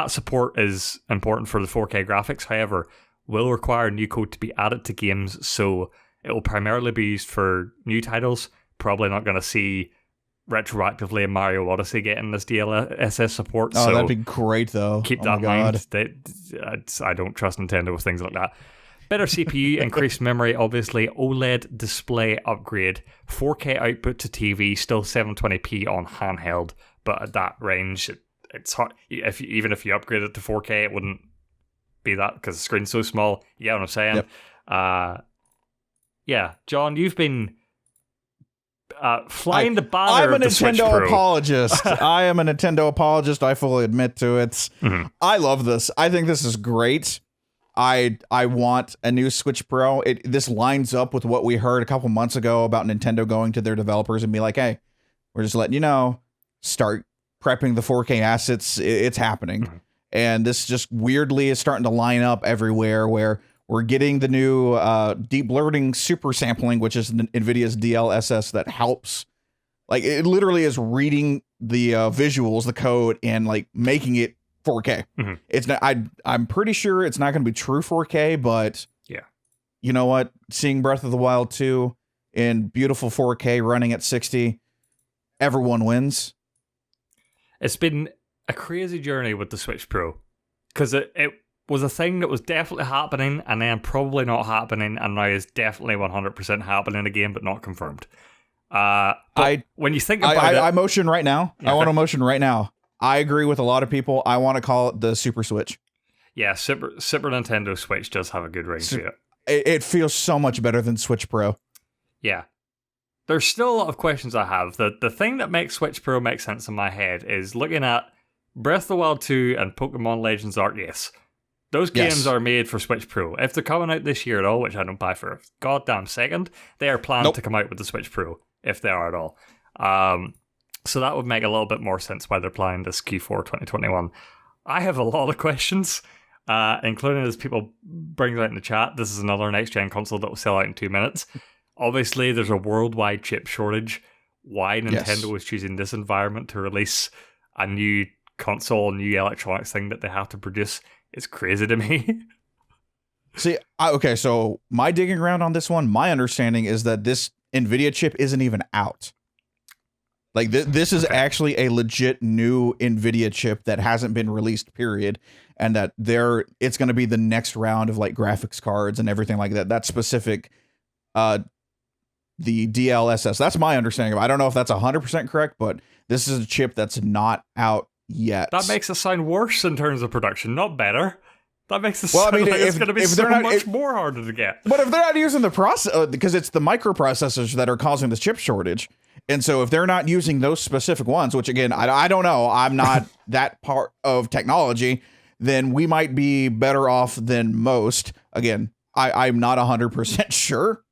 support is important for the 4K graphics. However, will require new code to be added to games, so it will primarily be used for new titles. Probably not going to see retroactively Mario Odyssey getting this DLSS support. Oh, so that'd be great, though. Keep that in mind. I don't trust Nintendo with things like that. Better CPU, increased memory, obviously, OLED display upgrade, 4K output to TV, still 720p on handheld, but at that range, it's hard. Even if you upgrade it to 4K, it wouldn't be that because the screen's so small. You get what I'm saying? Yep. John, you've been flying the banner I'm a of the Switch Nintendo Pro. apologist. I am a Nintendo apologist. I fully admit to it. Mm-hmm. I love this. I think this is great. I want a new Switch Pro. This lines up with what we heard a couple months ago about Nintendo going to their developers and be like, hey, we're just letting you know, start prepping the 4K assets. It's happening. Mm-hmm. And this just weirdly is starting to line up everywhere where we're getting the new deep learning super sampling, which is NVIDIA's DLSS that helps. Like, it literally is reading the visuals, the code, and like making it 4K. Mm-hmm. It's not. I'm pretty sure it's not going to be true 4K, but yeah, you know what? Seeing Breath of the Wild 2 in beautiful 4K running at 60, everyone wins. It's been a crazy journey with the Switch Pro because it was a thing that was definitely happening and then probably not happening, and now is definitely 100% happening again, but not confirmed. When you think about it, I motion right now. Yeah, I want to motion right now. I agree with a lot of people. I want to call it the Super Switch. Yeah, Super Nintendo Switch does have a good ring to it. It feels so much better than Switch Pro. Yeah. There's still a lot of questions I have. The thing that makes Switch Pro make sense in my head is looking at Breath of the Wild 2 and Pokemon Legends Arceus. Those games are made for Switch Pro. If they're coming out this year at all, which I don't buy for a goddamn second, they are planned to come out with the Switch Pro, if they are at all. So that would make a little bit more sense why they're planning this Q4 2021. I have a lot of questions, including as people bring out in the chat. This is another next-gen console that will sell out in 2 minutes. Obviously, there's a worldwide chip shortage. Why Nintendo is choosing this environment to release a new console, new electronics thing that they have to produce is crazy to me. See, okay, so my digging around on this one, my understanding is that this NVIDIA chip isn't even out. Like, this is actually a legit new NVIDIA chip that hasn't been released, period. And that it's going to be the next round of, like, graphics cards and everything like that. That's specific, the DLSS. That's my understanding of it. I don't know if that's 100% correct, but this is a chip that's not out yet. That makes it sound worse in terms of production, not better. That makes it sound like it's going to be so much more harder to get. But if they're not using the process, because it's the microprocessors that are causing this chip shortage. And so if they're not using those specific ones, which again, I don't know, I'm not that part of technology, then we might be better off than most. Again, I'm not 100% sure.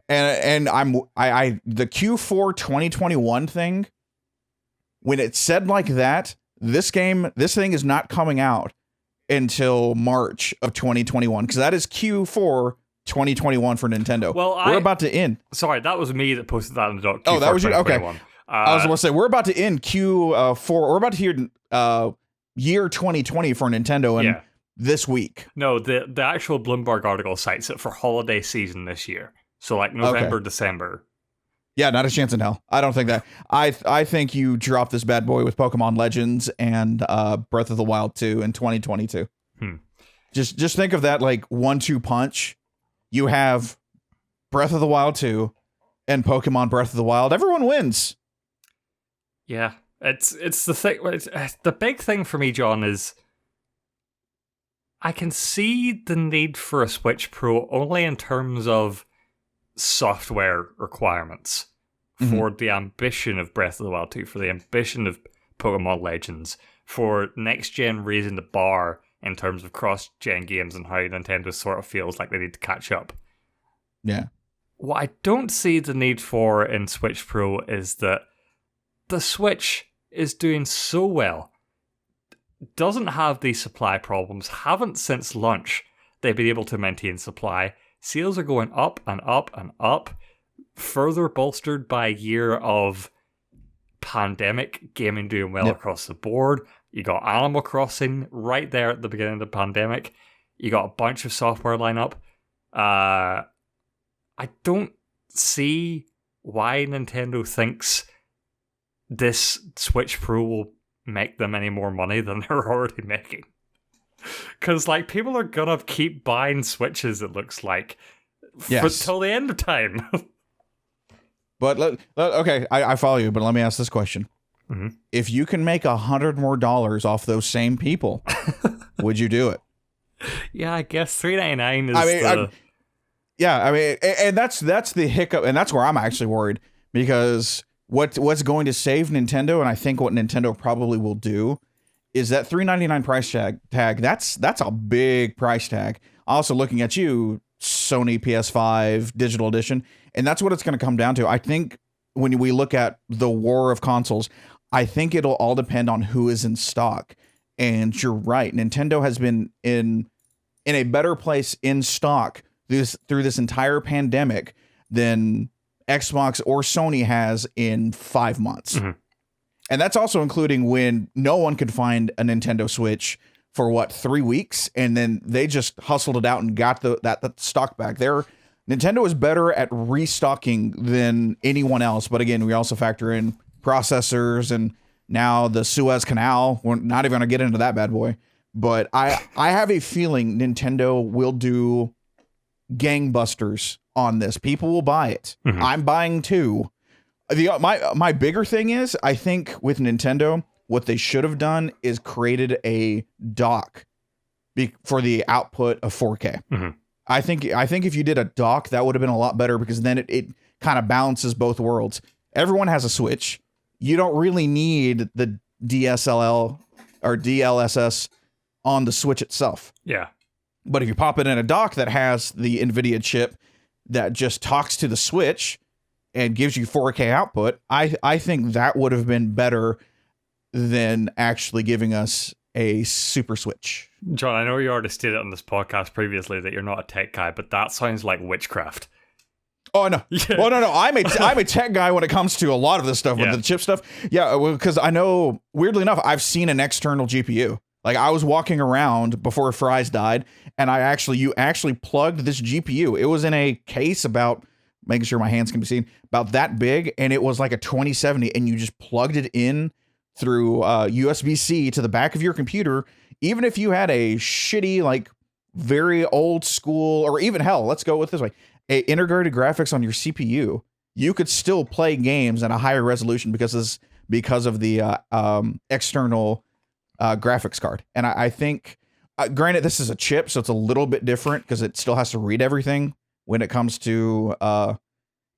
And the Q4 2021 thing, when it's said like that, this thing is not coming out until March of 2021, because that is Q4 2021 for Nintendo. Well, we're about to end. Sorry, that was me that posted that in the doc. Oh, that was you? Okay. I was going to say, we're about to end Q4. We're about to hear year 2020 for Nintendo and this week. No, the actual Bloomberg article cites it for holiday season this year. So like November, December. Yeah, not a chance in hell. I don't think that. I think you drop this bad boy with Pokemon Legends and Breath of the Wild 2 in 2022. Just think of that like 1-2 punch. You have Breath of the Wild 2 and Pokemon Breath of the Wild. Everyone wins. Yeah, it's the thing. The big thing for me, John, is I can see the need for a Switch Pro only in terms of software requirements for the ambition of Breath of the Wild 2, for the ambition of Pokemon Legends, for next gen raising the bar in terms of cross-gen games and how Nintendo sort of feels like they need to catch up. Yeah. What I don't see the need for in Switch Pro is that the Switch is doing so well, doesn't have these supply problems, haven't since launch they've been able to maintain supply. Sales are going up and up and up, further bolstered by a year of pandemic gaming doing well across the board. You got Animal Crossing right there at the beginning of the pandemic. You got a bunch of software lineup. I don't see why Nintendo thinks this Switch Pro will make them any more money than they're already making. Because, like, people are gonna keep buying Switches, it looks like, till the end of time. But, okay, I follow you, but let me ask this question. Mm-hmm. If you can make $100 more off those same people, would you do it? Yeah, I guess $3.99 is I mean, and that's the hiccup, and that's where I'm actually worried, because what's going to save Nintendo, and I think what Nintendo probably will do, is that $3.99 price tag. That's a big price tag. Also, looking at you, Sony PS5 Digital Edition, and that's what it's going to come down to. I think when we look at the war of consoles, I think it'll all depend on who is in stock. And you're right, Nintendo has been in a better place in stock through this entire pandemic than Xbox or Sony has in 5 months. Mm-hmm. And that's also including when no one could find a Nintendo Switch for 3 weeks, and then they just hustled it out and got that stock back. Nintendo is better at restocking than anyone else, but again, we also factor in processors and now the Suez Canal. We're not even going to get into that bad boy, but I have a feeling Nintendo will do gangbusters on this. People will buy it. Mm-hmm. I'm buying too. My bigger thing is, I think with Nintendo, what they should have done is created a dock for the output of 4K. Mm-hmm. I think if you did a dock, that would have been a lot better, because then it kind of balances both worlds. Everyone has a Switch. You don't really need the DSLL or DLSS on the Switch itself. Yeah. But if you pop it in a dock that has the NVIDIA chip that just talks to the Switch and gives you 4K output, I think that would have been better than actually giving us a Super Switch. John, I know you already stated on this podcast previously that you're not a tech guy, but that sounds like witchcraft. Oh, no. Yeah. Well, no. I'm a tech guy when it comes to a lot of this stuff, with the chip stuff. Yeah, because I know, weirdly enough, I've seen an external GPU. Like, I was walking around before Fry's died, and you actually plugged this GPU. It was in a case about, making sure my hands can be seen, about that big, and it was like a 2070, and you just plugged it in through USB-C to the back of your computer. Even if you had a shitty, like, very old school, or even hell, let's go with this way, a integrated graphics on your CPU, you could still play games at a higher resolution because of the external graphics card. And I think, granted, this is a chip, so it's a little bit different because it still has to read everything when it comes to the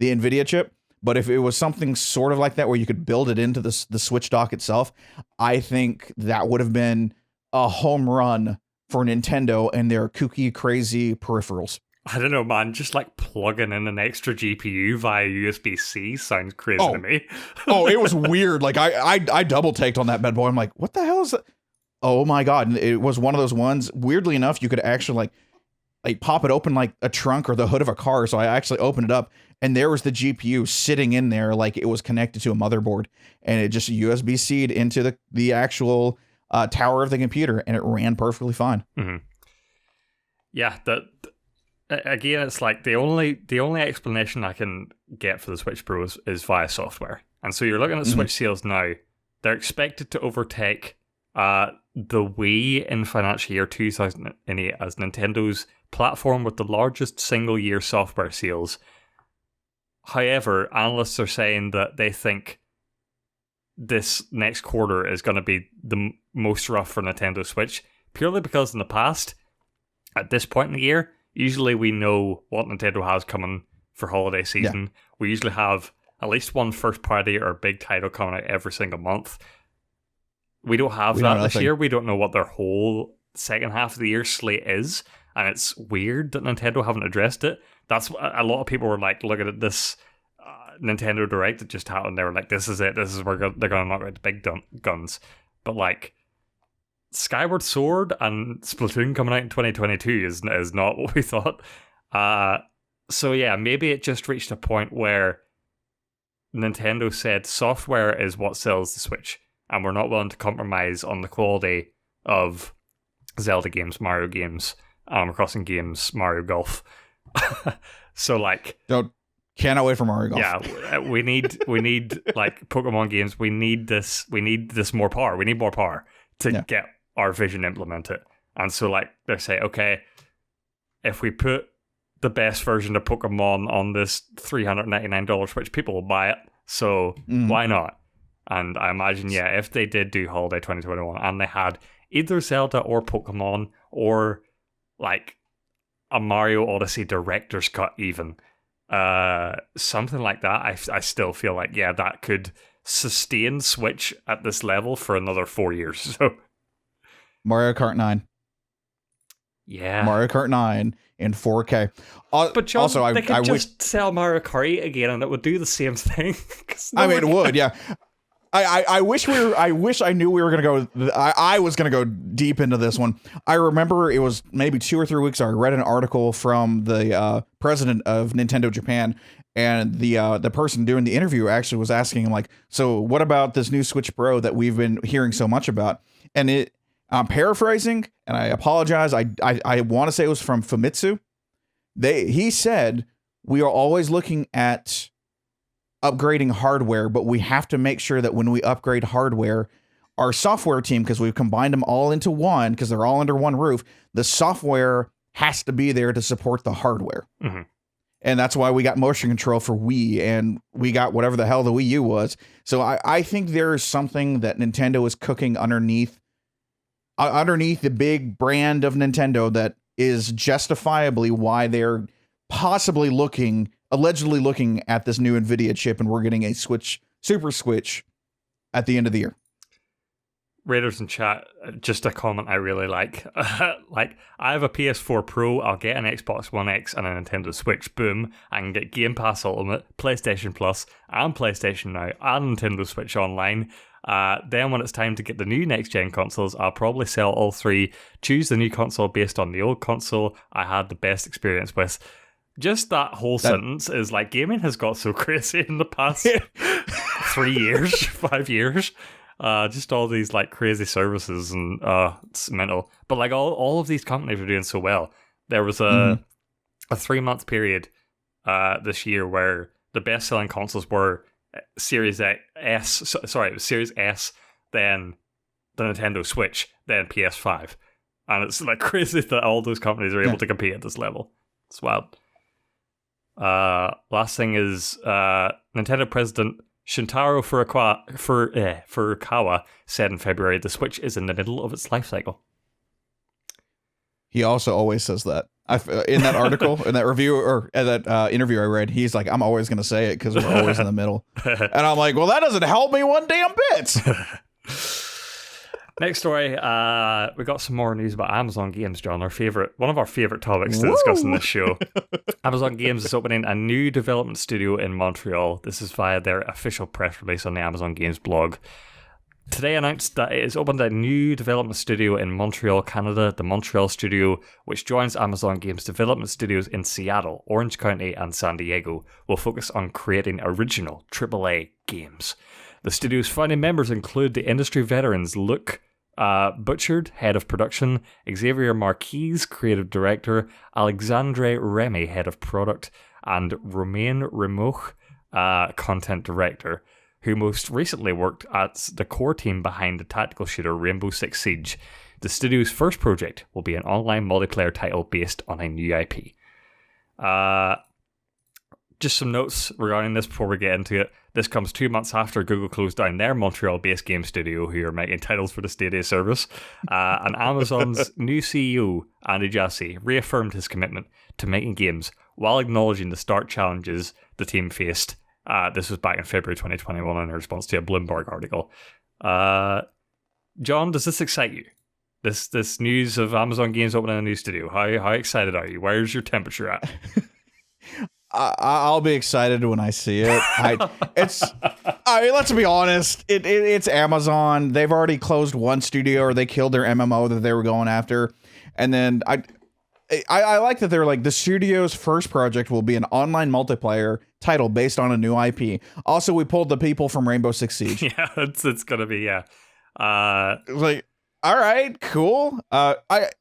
NVIDIA chip. But if it was something sort of like that where you could build it into the Switch dock itself, I think that would have been a home run for Nintendo and their kooky, crazy peripherals. I don't know, man. Just like plugging in an extra GPU via USB-C sounds crazy to me. It was weird. Like I double taked on that bad boy. I'm like, what the hell is that? Oh my God. And it was one of those ones, weirdly enough, you could actually like pop it open like a trunk or the hood of a car. So I actually opened it up, and there was the GPU sitting in there like it was connected to a motherboard, and it just USB-C'd into the actual tower of the computer, and it ran perfectly fine. Mm-hmm. Yeah, again, it's like the only explanation I can get for the Switch Pro is via software. And so you're looking at Switch sales now. They're expected to overtake the Wii in financial year 2008 as Nintendo's platform with the largest single-year software sales. However, analysts are saying that they think this next quarter is going to be the most rough for Nintendo Switch, purely because in the past, at this point in the year, usually we know what Nintendo has coming for holiday season. Yeah. We usually have at least one first party or big title coming out every single month. We don't have that this year. We don't know what their whole second half of the year slate is, and it's weird that Nintendo haven't addressed it. That's a lot of people were like, looking at this Nintendo Direct that just happened. They were like, this is it. This is where they're going to knock out the big guns. But like, Skyward Sword and Splatoon coming out in 2022 is not what we thought. So yeah, maybe it just reached a point where Nintendo said software is what sells the Switch, and we're not willing to compromise on the quality of Zelda games, Mario games, Animal Crossing games, Mario Golf. So like, cannot wait for Mario Golf. Yeah, we need like Pokemon games. We need this more power. We need more power to get our vision implemented. And so like they say, okay, if we put the best version of Pokemon on this $399 Switch, people will buy it. So why not? And I imagine, if they did do Holiday 2021 and they had either Zelda or Pokemon or like a Mario Odyssey director's cut even, something like that, I still feel like, that could sustain Switch at this level for another 4 years. So Mario Kart 9. Yeah. Mario Kart 9 in 4K. But John, also, they could just sell Mario Kart 8 again and it would do the same thing. It would, yeah. I wish I knew we were going to go. I was going to go deep into this one. I remember it was maybe 2 or 3 weeks ago. I read an article from the president of Nintendo Japan, and the person doing the interview actually was asking him, like, so what about this new Switch Pro that we've been hearing so much about? And I'm paraphrasing, and I apologize. I want to say it was from Famitsu. He said, we are always looking at upgrading hardware, but we have to make sure that when we upgrade hardware, our software team, because we've combined them all into one, because they're all under one roof, the software has to be there to support the hardware. Mm-hmm. And that's why we got motion control for Wii, and we got whatever the hell the Wii U was. So I think there's something that Nintendo is cooking underneath the big brand of Nintendo that is justifiably why they're allegedly looking at this new NVIDIA chip, and we're getting a Super Switch at the end of the year. Raiders in chat, just a comment I really like. Like, I have a PS4 Pro, I'll get an Xbox One X and a Nintendo Switch. Boom. I can get Game Pass Ultimate, PlayStation Plus, and PlayStation Now, and Nintendo Switch Online. Then when it's time to get the new next-gen consoles, I'll probably sell all three, choose the new console based on the old console I had the best experience with. Just that whole sentence is like, gaming has got so crazy in the past 3 years, 5 years. Just all these like crazy services, and it's mental. But like all of these companies are doing so well. There was a 3-month period this year where the best-selling consoles were Series S, it was Series S, then the Nintendo Switch, then PS5. And it's like crazy that all those companies are able to compete at this level. It's wild. Last thing is Nintendo President Shintaro Furukawa said in February the Switch is in the middle of its life cycle. He also always says that. In that article, in that review, or in that interview I read, he's like, I'm always going to say it because we're always in the middle. And I'm like, well, that doesn't help me one damn bit. Next story, we got some more news about Amazon Games, John, one of our favorite topics to discuss in this show. Amazon Games is opening a new development studio in Montreal. This is via their official press release on the Amazon Games blog. Today announced that it has opened a new development studio in Montreal, Canada. The Montreal studio, which joins Amazon Games development studios in Seattle, Orange County, and San Diego, will focus on creating original AAA games. The studio's founding members include the industry veterans Luc Butchard, head of production, Xavier Marquise, creative director, Alexandre Remy, head of product, and Romain Remoch, content director. who most recently worked as the core team behind the tactical shooter Rainbow Six Siege. The studio's first project will be an online multiplayer title based on a new IP. Just some notes regarding this before we get into it. This comes 2 months after Google closed down their Montreal-based game studio, who are making titles for the Stadia service. And Amazon's new CEO, Andy Jassy, reaffirmed his commitment to making games while acknowledging the stark challenges the team faced. This was back in February 2021 in response to a Bloomberg article. John, does this excite you? This news of Amazon Games opening a new studio. How excited are you? Where's your temperature at? I'll be excited when I see it. Let's be honest. It's Amazon. They've already closed one studio, or they killed their MMO that they were going after. And then I like that they're like, the studio's first project will be an online multiplayer title based on a new IP. Also, we pulled the people from Rainbow Six Siege. Yeah, it's gonna be, yeah. Like, all right, cool. The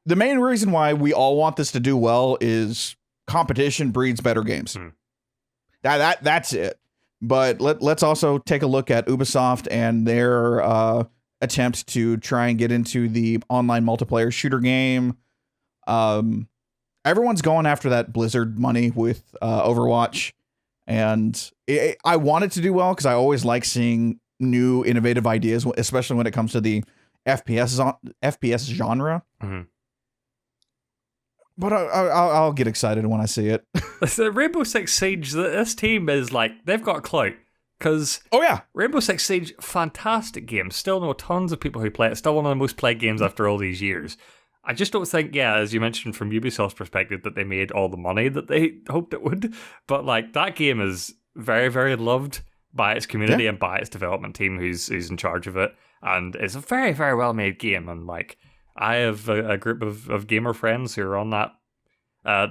main reason why we all want this to do well is competition breeds better games. That's it. But let's also take a look at Ubisoft and their attempt to try and get into the online multiplayer shooter game. Everyone's going after that Blizzard money with Overwatch, and I want it to do well because I always like seeing new innovative ideas, especially when it comes to the FPS genre. Mm-hmm. But I'll get excited when I see it. So Rainbow Six Siege, this team is like, they've got clout. Because Rainbow Six Siege, fantastic game. Still know tons of people who play it. Still one of the most played games after all these years. I just don't think, as you mentioned from Ubisoft's perspective, that they made all the money that they hoped it would. But like, that game is very, very loved by its community and by its development team who's in charge of it. And it's a very, very well made game. And like, I have a group of gamer friends who are on that.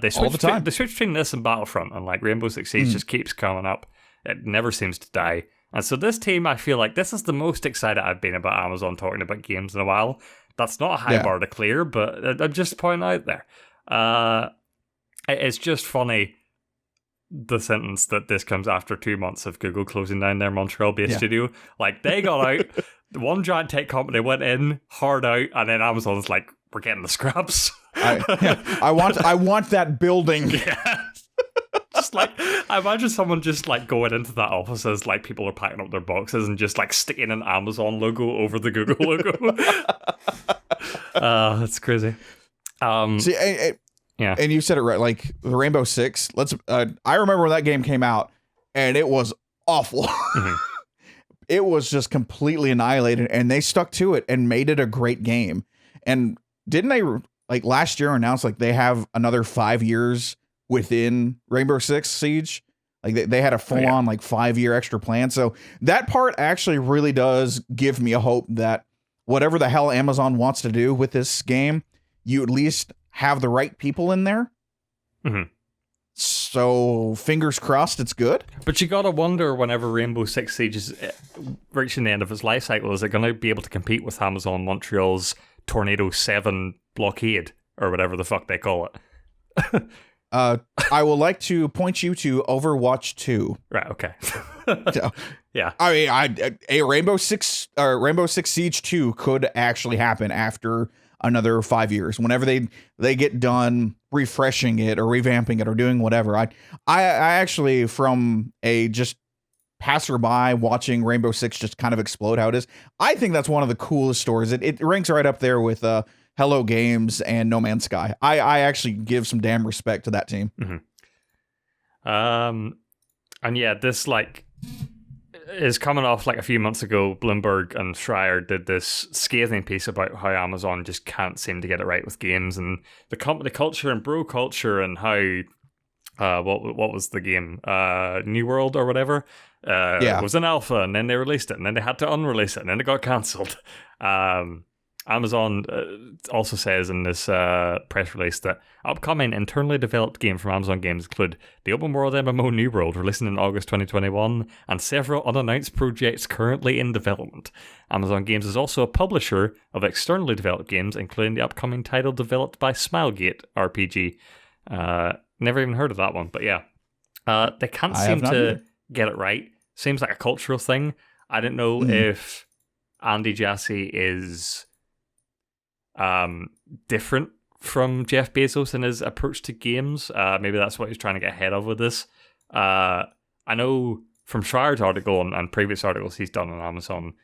They switch between this and Battlefront, and like Rainbow Six Siege just keeps coming up. It never seems to die. And so this team, I feel like this is the most excited I've been about Amazon talking about games in a while. That's not a high bar to clear, but I'm just pointing out there. It's just funny, the sentence that this comes after 2 months of Google closing down their Montreal-based studio. Like, they got out, one giant tech company went in, hard out, and then Amazon's like, we're getting the scraps. I want that building. Yeah. Just like, I imagine someone just like going into that office as like people are packing up their boxes and just like sticking an Amazon logo over the Google logo. That's crazy. See, and you said it right. Like the Rainbow Six. I remember when that game came out, and it was awful. Mm-hmm. It was just completely annihilated, and they stuck to it and made it a great game. And didn't they like last year announce like they have another 5 years within Rainbow Six Siege? Like they had a full on like 5 year extra plan. So that part actually really does give me a hope that whatever the hell Amazon wants to do with this game, you at least have the right people in there. Mm-hmm. So fingers crossed it's good. But you gotta wonder, whenever Rainbow Six Siege is reaching the end of its life cycle, is it going to be able to compete with Amazon Montreal's Tornado 7 blockade, or whatever the fuck they call it? I will like to point you to Overwatch 2. Right, okay. So, yeah. I mean, a Rainbow Six Siege 2 could actually happen after another 5 years. Whenever they get done refreshing it or revamping it or doing whatever. I actually, from a just passerby watching Rainbow Six just kind of explode how it is, I think that's one of the coolest stories. It ranks right up there with Hello Games and No Man's Sky. I actually give some damn respect to that team. Mm-hmm. And yeah, this like is coming off like a few months ago. Bloomberg and Schreier did this scathing piece about how Amazon just can't seem to get it right with games, and the company culture and bro culture, and how what was the game, New World or whatever, was an alpha, and then they released it, and then they had to unrelease it, and then it got cancelled. Amazon also says in this press release that upcoming internally developed games from Amazon Games include the open world MMO New World, releasing in August 2021, and several unannounced projects currently in development. Amazon Games is also a publisher of externally developed games, including the upcoming title developed by Smilegate RPG. Never even heard of that one, but yeah. They can't seem to get it right seems like a cultural thing. I don't know if Andy Jassy is different from Jeff Bezos in his approach to games. Maybe that's what he's trying to get ahead of with this. I know from Schreier's article and previous articles he's done on Amazon,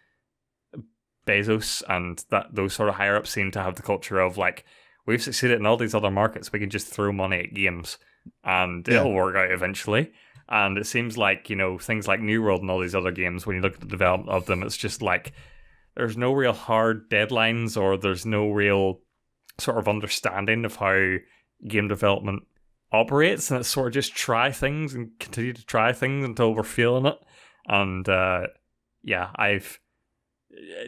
Bezos and those sort of higher ups seem to have the culture of like, we've succeeded in all these other markets, we can just throw money at games and it'll work out eventually. And it seems like, things like New World and all these other games, when you look at the development of them, it's just like there's no real hard deadlines, or there's no real sort of understanding of how game development operates, and it's sort of just try things and continue to try things until we're feeling it. And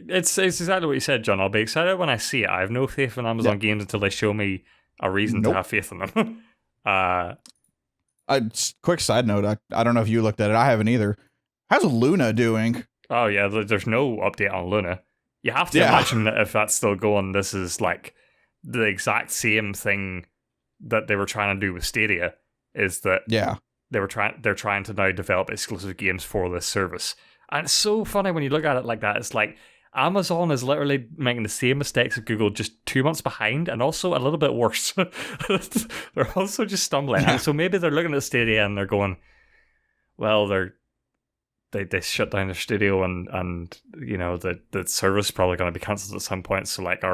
it's exactly what you said, John. I'll be excited when I see it. I have no faith in Amazon games until they show me a reason to have faith in them. Quick side note, I don't know if you looked at it. I haven't either. How's Luna doing? Oh yeah, there's no update on Luna. You have to imagine that if that's still going, this is like the exact same thing that they were trying to do with Stadia. Is that they're trying to now develop exclusive games for this service. And it's so funny when you look at it like that. It's like Amazon is literally making the same mistakes as Google, just 2 months behind, and also a little bit worse. They're also just stumbling. And so maybe they're looking at Stadia and they're going, well, they shut down their studio and the service is probably going to be cancelled at some point. So like,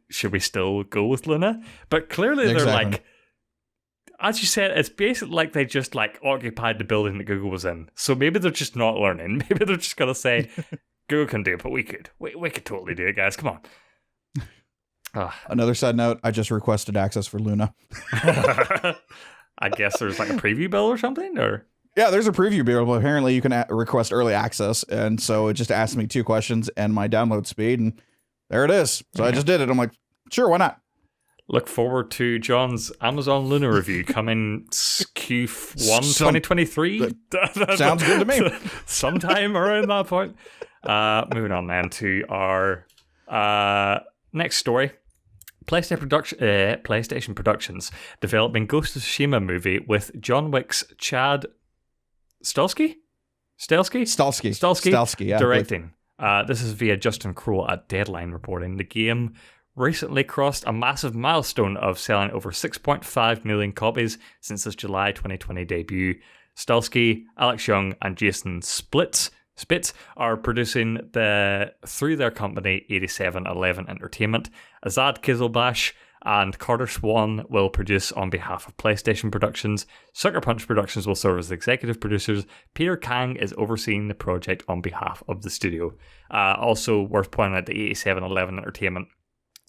should we still go with Luna? But clearly they're like, as you said, it's basically like they just like occupied the building that Google was in. So maybe they're just not learning. Maybe they're just going to say, Google can do it, but we could totally do it, guys. Come on. Another side note, I just requested access for Luna. I guess there's like a preview bill or something, or? Yeah, there's a preview bill, but apparently you can request early access. And so it just asked me 2 questions and my download speed, and there it is. So I just did it. I'm like, sure, why not? Look forward to John's Amazon Luna review coming Q1 2023. Sounds good to me. Sometime around that point. Moving on then to our next story. PlayStation Productions developing Ghost of Tsushima movie with John Wick's Chad Stahelski, yeah, directing. This is via Justin Kroll at Deadline reporting. The game recently crossed a massive milestone of selling over 6.5 million copies since its July 2020 debut. Stahelski, Alex Young, and Jason Spitz are producing through their company 8711 Entertainment. Azad Kizilbash and Carter Swan will produce on behalf of PlayStation Productions. Sucker Punch Productions will serve as executive producers. Peter Kang is overseeing the project on behalf of the studio. Also worth pointing out, the 8711 Entertainment,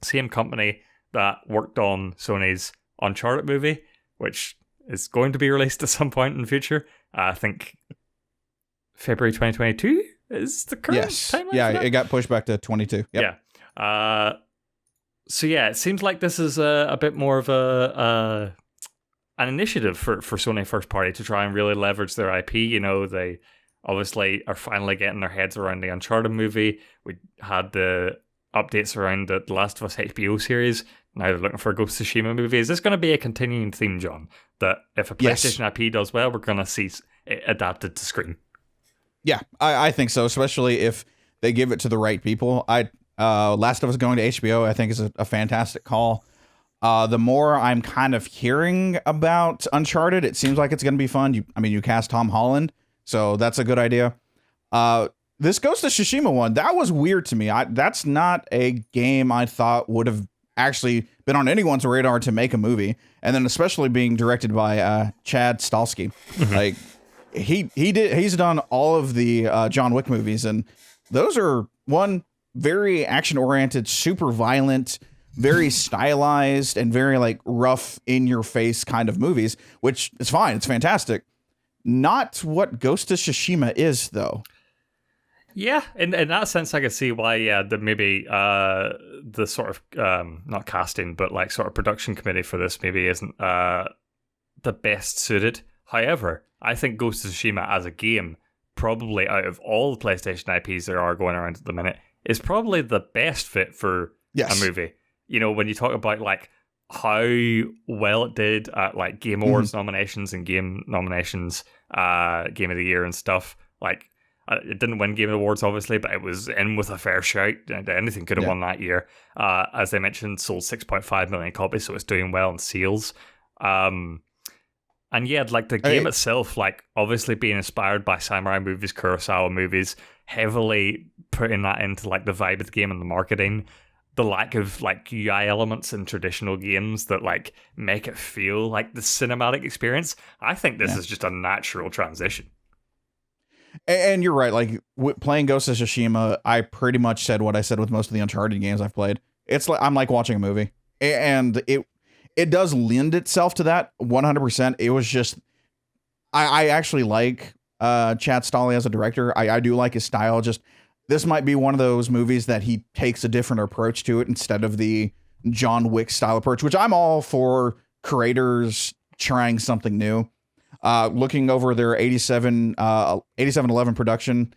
same company that worked on Sony's Uncharted movie, which is going to be released at some point in the future. I think February 2022 is the current timeline. Yeah, it got pushed back to 22. Yep. Yeah. So yeah, it seems like this is a bit more of an initiative for Sony first party to try and really leverage their IP. They obviously are finally getting their heads around the Uncharted movie. We had the updates around the Last of Us HBO series. Now they're looking for a Ghost of Tsushima movie. Is this going to be a continuing theme, John? That if a PlayStation IP does well, we're going to see it adapted to screen? Yeah, I think so, especially if they give it to the right people. Last of Us going to HBO, I think, is a fantastic call. The more I'm kind of hearing about Uncharted, it seems like it's going to be fun. You cast Tom Holland, so that's a good idea. This Ghost of Tsushima one, that was weird to me. That's not a game I thought would have actually been on anyone's radar to make a movie, and then especially being directed by Chad Stahelski. Like he's done all of the John Wick movies, and those are very action oriented, super violent, very stylized, and very like rough in your face kind of movies, which is fine. It's fantastic. Not what Ghost of Tsushima is, though. Yeah, in that sense, I could see why. Maybe the sort of not casting, but like sort of production committee for this maybe isn't the best suited. However, I think Ghost of Tsushima as a game, probably out of all the PlayStation IPs there are going around at the minute, is probably the best fit for a movie. When you talk about like how well it did at like Game Awards nominations and game nominations, Game of the Year and stuff, like It didn't win Game Awards, obviously, but it was in with a fair shout. Anything could have won that year. As I mentioned, sold 6.5 million copies, so it's doing well in sales. And yeah, like the game itself, like obviously being inspired by samurai movies, Kurosawa movies, heavily putting that into like the vibe of the game and the marketing. The lack of like UI elements in traditional games that like make it feel like the cinematic experience. I think this is just a natural transition. And you're right. Like playing Ghost of Tsushima, I pretty much said what I said with most of the Uncharted games I've played. It's like I'm like watching a movie, and it does lend itself to that 100%. It was just I actually like Chad Stolley as a director. I do like his style. Just this might be one of those movies that he takes a different approach to it instead of the John Wick style approach, which I'm all for creators trying something new. Looking over their 8711 production,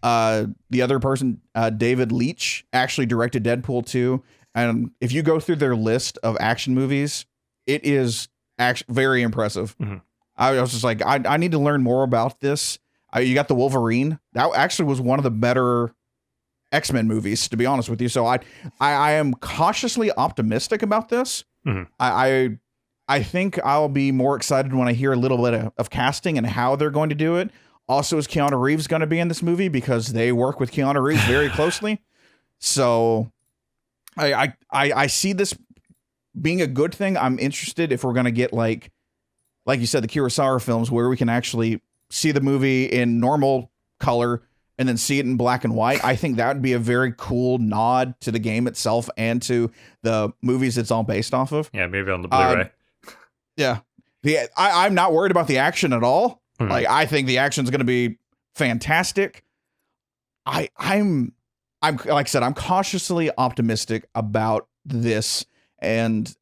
the other person, David Leitch, actually directed Deadpool 2. And if you go through their list of action movies, it is very impressive. Mm-hmm. I was just like, I need to learn more about this. You got the Wolverine. That actually was one of the better X-Men movies, to be honest with you. So I am cautiously optimistic about this. Mm-hmm. I think I'll be more excited when I hear a little bit of casting and how they're going to do it. Also, is Keanu Reeves going to be in this movie? Because they work with Keanu Reeves very closely. So I see this being a good thing. I'm interested if we're going to get like you said, the Kurosawa films where we can actually see the movie in normal color and then see it in black and white. I think that would be a very cool nod to the game itself and to the movies it's all based off of. Yeah, maybe on the Blu-ray. Yeah. I'm not worried about the action at all. Mm-hmm. Like, I think the action's going to be fantastic. I'm like I said, I'm cautiously optimistic about this, and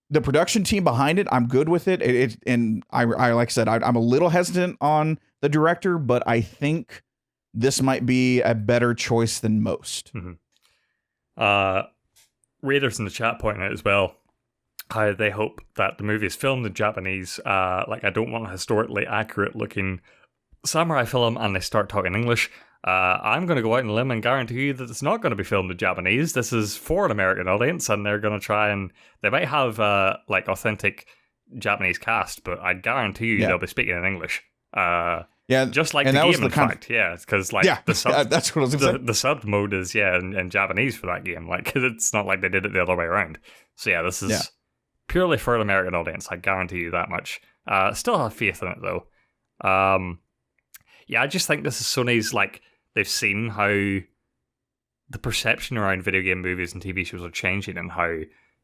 the production team behind it, I'm good with it. And I like I said, I'm a little hesitant on the director, but I think this might be a better choice than most. Mm-hmm. Raiders in the chat pointing out as well how they hope that the movie is filmed in Japanese. Like, I don't want a historically accurate looking samurai film and they start talking English. I'm going to go out on a limb and guarantee you that it's not going to be filmed in Japanese. This is for an American audience, and they're going to try and they might have like authentic Japanese cast, but I guarantee you they'll be speaking in English. Just like the game, in fact. Because like the sub, that's what I was going to say. The sub mode is in Japanese for that game. Like, it's not like they did it the other way around. So yeah, this is purely for an American audience. I guarantee you that much. Still have faith in it though. I just think this is Sony's, like, they've seen how the perception around video game movies and TV shows are changing, and how,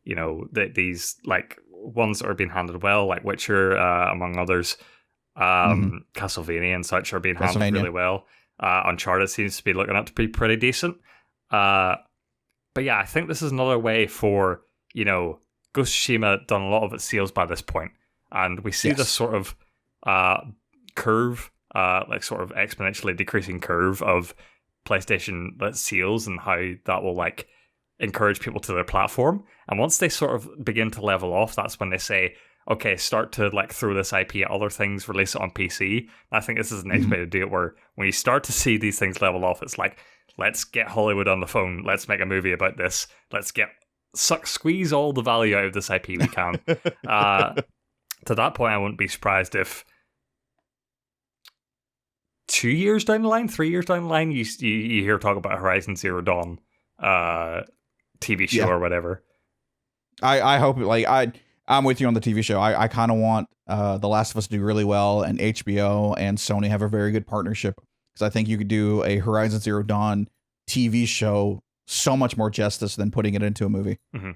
you know, these, like, ones that are being handled well, like Witcher, among others, Castlevania and such, are being handled really well. Uncharted seems to be looking up to be pretty decent. But yeah, I think this is another way for, you know, Ghost of Tsushima done a lot of its sales by this point, and we see this sort of curve, like sort of exponentially decreasing curve of PlayStation sales, and how that will like encourage people to their platform. And once they sort of begin to level off, that's when they say, okay, start to like throw this IP at other things, release it on PC. And I think this is the next way to do it, where when you start to see these things level off, it's like, let's get Hollywood on the phone, let's make a movie about this, let's squeeze all the value out of this IP we can. To that point, I wouldn't be surprised if 2 years down the line, 3 years down the line, you hear talk about Horizon Zero Dawn TV show or whatever. I hope, like, I'm with you on the TV show. I kind of want The Last of Us to do really well, and HBO and Sony have a very good partnership, because I think you could do a Horizon Zero Dawn TV show so much more justice than putting it into a movie. Mm-hmm.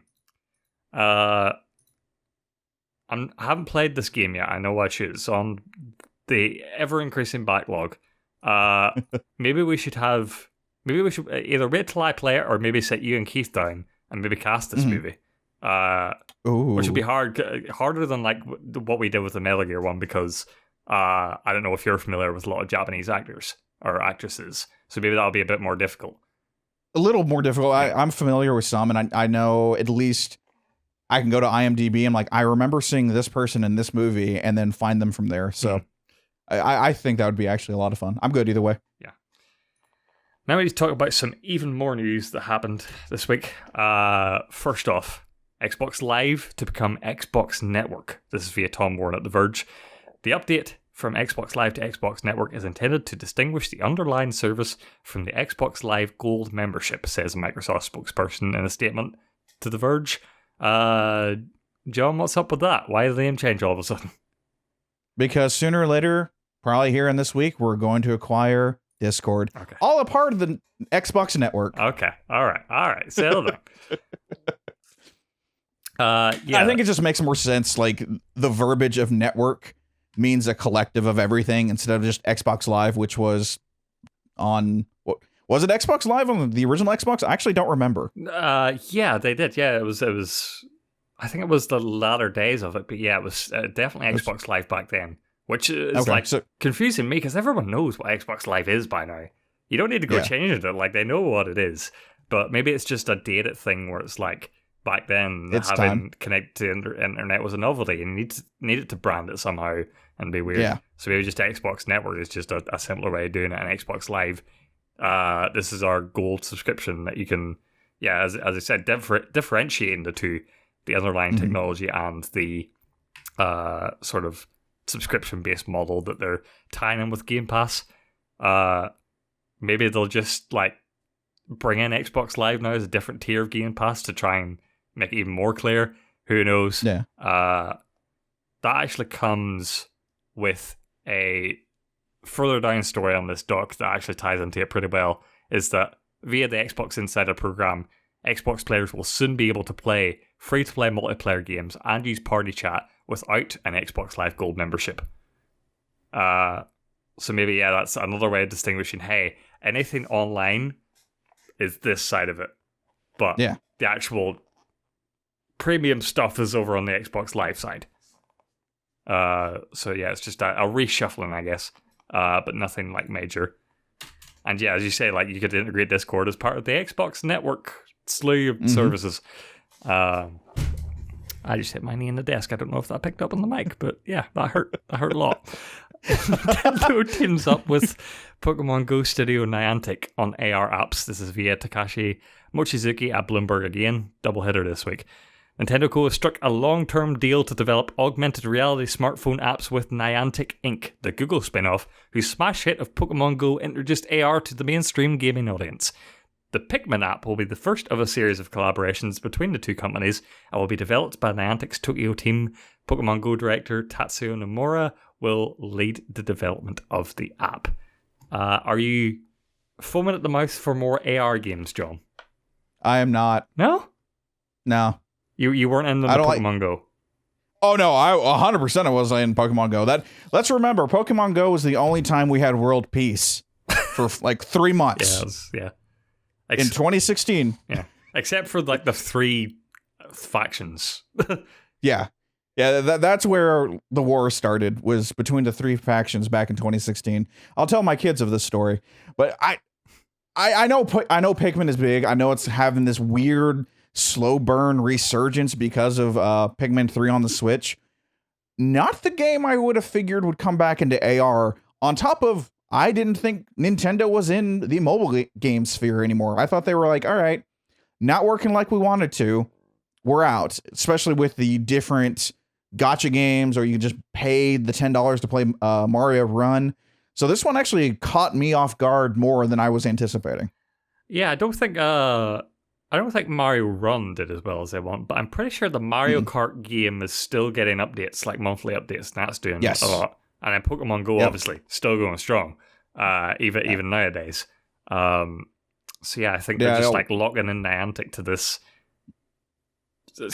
I haven't played this game yet. I know I should. It's on the ever-increasing backlog. Maybe we should either wait till I play it, or maybe sit you and Keith down and maybe cast this movie. Which would be harder than like what we did with the Metal Gear one, because I don't know if you're familiar with a lot of Japanese actors or actresses, so maybe that'll be a bit more difficult. A little more difficult. I'm familiar with some, and I know at least I can go to IMDb and like, I remember seeing this person in this movie, and then find them from there. So I think that would be actually a lot of fun. I'm good either way. Yeah. Now we need to talk about some even more news that happened this week. First off, Xbox Live to become Xbox Network. This is via Tom Warren at The Verge. The update from Xbox Live to Xbox Network is intended to distinguish the underlying service from the Xbox Live Gold membership, says a Microsoft spokesperson in a statement to The Verge. John, what's up with that? Why did the name change all of a sudden? Because sooner or later, probably here in this week, we're going to acquire Discord. Okay. All a part of the Xbox Network. Okay. All right. Settle down. I think it just makes more sense. Like, the verbiage of network means a collective of everything instead of just Xbox Live, which was on... What, was it Xbox Live on the original Xbox? I actually don't remember. Yeah, they did. Yeah, it was. I think it was the latter days of it, but yeah, it was definitely Xbox Live back then, which is confusing me because everyone knows what Xbox Live is by now. You don't need to go change it. Like, they know what it is, but maybe it's just a dated thing where it's like back then having connected to internet was a novelty, and you needed to brand it somehow and be weird. Yeah. So maybe just Xbox Network is just a simpler way of doing it, and Xbox Live. This is our gold subscription that you can, as I said, differentiating the two. The underlying technology and the sort of subscription-based model that they're tying in with Game Pass. Maybe they'll just like bring in Xbox Live now as a different tier of Game Pass to try and make it even more clear. Who knows? Yeah. That actually comes with a further down story on this doc that actually ties into it pretty well, is that via the Xbox Insider program, Xbox players will soon be able to play free-to-play multiplayer games and use party chat without an Xbox Live Gold membership. So maybe, that's another way of distinguishing, hey, anything online is this side of it, but the actual premium stuff is over on the Xbox Live side. So it's just a reshuffling, I guess, but nothing like major. And as you say, like, you could integrate Discord as part of the Xbox Network slew of services. I just hit my knee in the desk. I don't know if that picked up on the mic, but that hurt. That hurt a lot. Nintendo teams up with Pokemon Go Studio Niantic on AR apps. This is via Takashi Mochizuki at Bloomberg again. Double hitter this week. Nintendo Co. has struck a long-term deal to develop augmented reality smartphone apps with Niantic Inc., the Google spin-off, whose smash hit of Pokemon Go introduced AR to the mainstream gaming audience. The Pikmin app will be the first of a series of collaborations between the two companies and will be developed by Niantic's Tokyo team. Pokemon Go director Tatsuo Nomura will lead the development of the app. Are you foaming at the mouth for more AR games, John? I am not. No? No. You weren't in the Pokemon Go? Oh, no, 100% I was in Pokemon Go. Let's remember, Pokemon Go was the only time we had world peace for like 3 months. In 2016. Yeah. Except for like the 3 factions. That's where the war started, was between the 3 factions back in 2016. I'll tell my kids of this story, but I know Pikmin is big. I know it's having this weird slow burn resurgence because of Pikmin 3 on the Switch. Not the game I would have figured would come back into AR. On top of, I didn't think Nintendo was in the mobile game sphere anymore. I thought they were like, all right, not working like we wanted to. We're out, especially with the different gacha games, or you can just pay the $10 to play Mario Run. So this one actually caught me off guard more than I was anticipating. Yeah, I don't think Mario Run did as well as they want, but I'm pretty sure the Mario Kart game is still getting updates, like monthly updates, and that's doing a lot. And then Pokemon Go, obviously, still going strong, even nowadays. I think they're just like locking in Niantic to this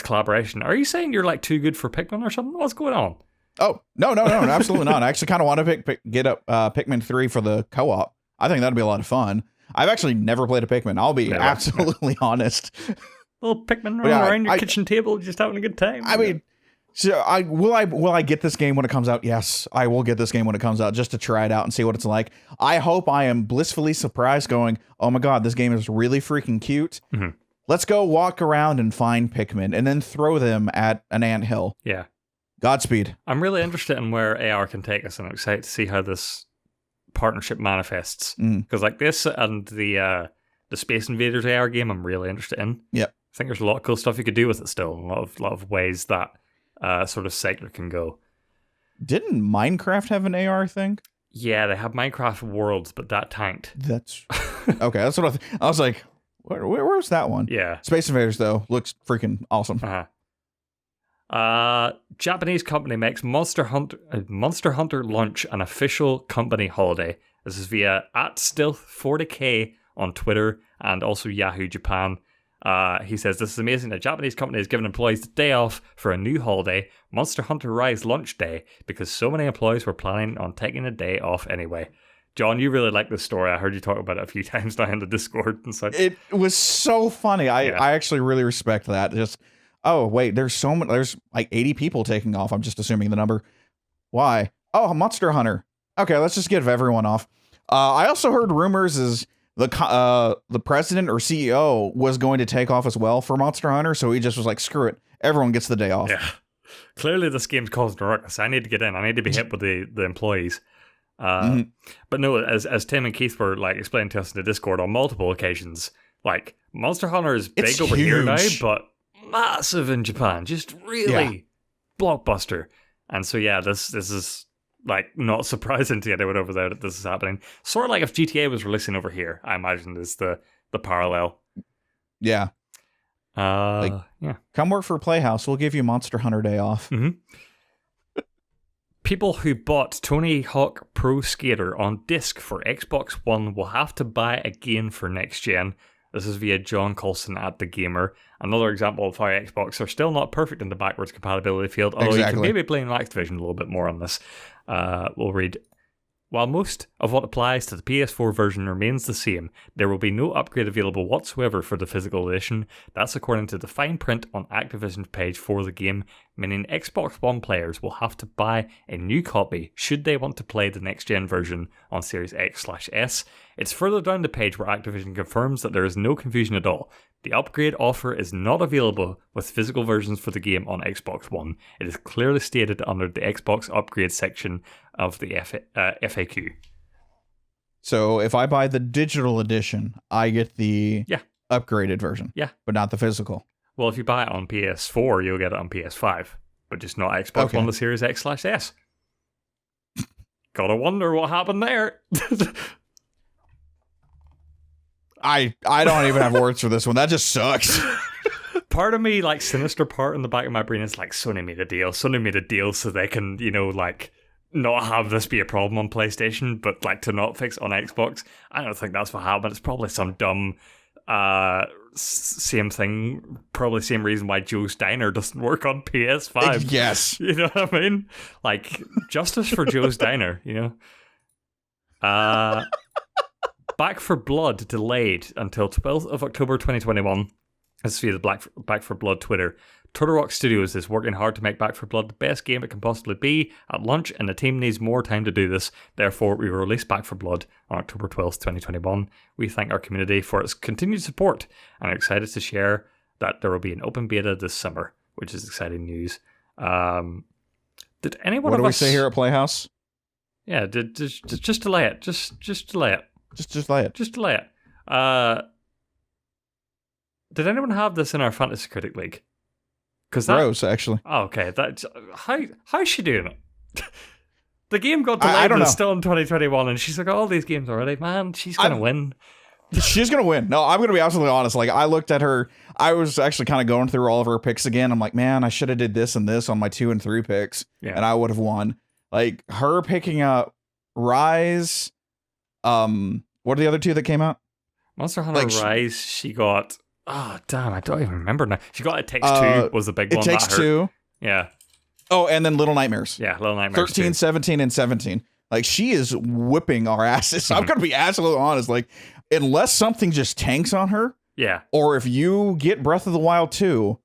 collaboration. Are you saying you're like too good for Pikmin or something? What's going on? Oh, no, absolutely not. I actually kind of want to get up Pikmin 3 for the co-op. I think that'd be a lot of fun. I've actually never played a Pikmin. I'll be absolutely honest. Little Pikmin running around your kitchen table, just having a good time. I mean, so will I get this game when it comes out? Yes, I will get this game when it comes out, just to try it out and see what it's like. I hope I am blissfully surprised going, oh my god, this game is really freaking cute. Mm-hmm. Let's go walk around and find Pikmin and then throw them at an anthill. Yeah. Godspeed. I'm really interested in where AR can take us, and I'm excited to see how this partnership manifests. Because like this and the Space Invaders AR game, I'm really interested in. Yep. I think there's a lot of cool stuff you could do with it still. A lot of ways that sort of sector can go. Didn't Minecraft have an AR thing? Yeah, they have Minecraft Worlds, but that tanked. That's okay. That's what I was like. Where's that one? Yeah. Space Invaders though looks freaking awesome. Japanese company makes Monster Hunter launch an official company holiday. This is via @Stealth40k on Twitter and also Yahoo Japan. He says, this is amazing. A Japanese company has given employees the day off for a new holiday, Monster Hunter Rise launch day, because so many employees were planning on taking a day off anyway. John, you really like this story. I heard you talk about it a few times now in the Discord and such. It was so funny. I actually really respect that. Just, oh, wait, there's like 80 people taking off. I'm just assuming the number. Why? Oh, Monster Hunter. Okay, let's just give everyone off. I also heard rumors is the president or CEO was going to take off as well for Monster Hunter, so he just was like, screw it. Everyone gets the day off. Yeah. Clearly this game's causing a ruckus. I need to get in. I need to be hit with the employees. But no, as Tim and Keith were like explaining to us in the Discord on multiple occasions, like Monster Hunter is big over here now, but massive in Japan. Just really blockbuster. And so yeah, this is like not surprising to anyone over there that this is happening. Sort of like if GTA was releasing over here, I imagine is the parallel. Yeah. Come work for Playhouse. We'll give you Monster Hunter Day off. People who bought Tony Hawk Pro Skater on disc for Xbox One will have to buy again for next gen. This is via John Colson at The Gamer. Another example of how Xbox are still not perfect in the backwards compatibility field, although you can maybe blame Activision a little bit more on this. We'll read. While most of what applies to the PS4 version remains the same, there will be no upgrade available whatsoever for the physical edition. That's according to the fine print on Activision's page for the game, meaning Xbox One players will have to buy a new copy should they want to play the next-gen version on Series X/S. It's further down the page where Activision confirms that there is no confusion at all. The upgrade offer is not available with physical versions for the game on Xbox One. It is clearly stated under the Xbox upgrade section of the FAQ. So if I buy the digital edition, I get the upgraded version. Yeah. But not the physical. Well, if you buy it on PS4, you'll get it on PS5, but just not Xbox One, the Series X/S. Gotta wonder what happened there. I don't even have words for this one. That just sucks. Part of me, like, sinister part in the back of my brain is like, Sony made a deal. Sony made a deal so they can, like, not have this be a problem on PlayStation, but, like, to not fix on Xbox. I don't think that's what happened. It's probably some dumb, same thing, probably same reason why Joe's Diner doesn't work on PS5. Yes. You know what I mean? Like, justice for Joe's Diner, Back 4 Blood delayed until 12th of October 2021. This is via the Back 4 Blood Twitter. Turtle Rock Studios is working hard to make Back 4 Blood the best game it can possibly be at launch, and the team needs more time to do this. Therefore, we will release Back 4 Blood on October 12th, 2021. We thank our community for its continued support and are excited to share that there will be an open beta this summer, which is exciting news. Did anyone what of do us we say here at Playhouse? Yeah, just delay it. Just delay it. Just delay it. Just delay it. Did anyone have this in our Fantasy Critic League? Rose, actually. Oh, okay. That's how's she doing it? The game got delayed. I don't know. It's still in 2021, and she's like, all these games already. Man, she's gonna win. She's gonna win. No, I'm gonna be absolutely honest. Like, I looked at her. I was actually kind of going through all of her picks again. I'm like, man, I should have did this and this on my 2 and 3 picks, and I would have won. Like, her picking up Rise. What are the other two that came out? Monster Hunter Rise. She got. Oh damn! I don't even remember now. She got It Takes Two. Was the big one. It Takes Two. Yeah. Oh, and then Little Nightmares. Yeah, Little Nightmares. 13, too. 17, and 17. Like, she is whipping our asses. I'm gonna be absolutely honest. Like, unless something just tanks on her. Yeah. Or if you get Breath of the Wild 2,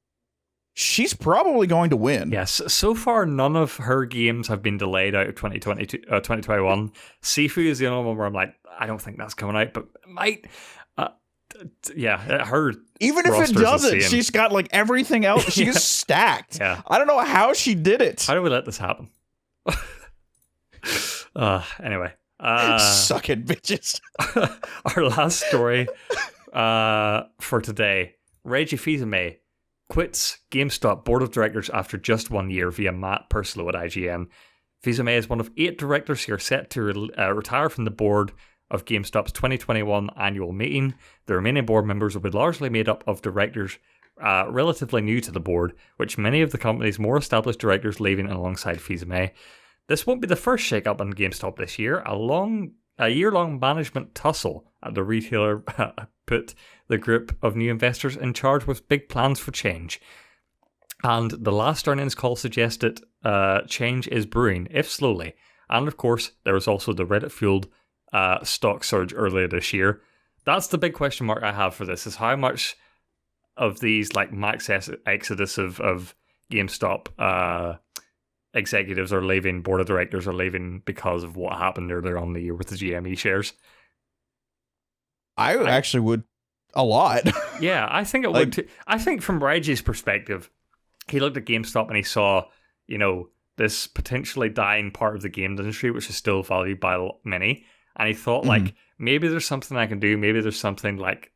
she's probably going to win. Yes. So far, none of her games have been delayed out of 2021. Sifu is the only one where I'm like, I don't think that's coming out, but it might. Yeah, her. Even if it roster's doesn't, insane. she's got like everything else. She's Yeah. stacked. Yeah. I don't know how she did it. How do we let this happen? Anyway. Suck it, bitches. Our last story for today. Reggie Fils-Aimé quits GameStop board of directors after just 1 year via Matt Purslow at IGN. Fils-Aimé is one of 8 directors who are set to retire from the board of GameStop's 2021 annual meeting. The remaining board members will be largely made up of directors relatively new to the board, which many of the company's more established directors leaving alongside Fils-Aimé. This won't be the first shake-up on GameStop this year. A year-long management tussle at the retailer put the group of new investors in charge with big plans for change. And the last earnings call suggested change is brewing, if slowly. And of course, there was also the Reddit-fueled stock surge earlier this year. That's the big question mark I have for this, is how much of these like max exodus of GameStop executives are leaving, board of directors are leaving because of what happened earlier on in the year with the GME shares. I actually would a lot. Yeah, I think it would too. I think from Reggie's perspective, he looked at GameStop and he saw, this potentially dying part of the game industry, which is still valued by many. And he thought, like, maybe there's something I can do. Maybe there's something, like,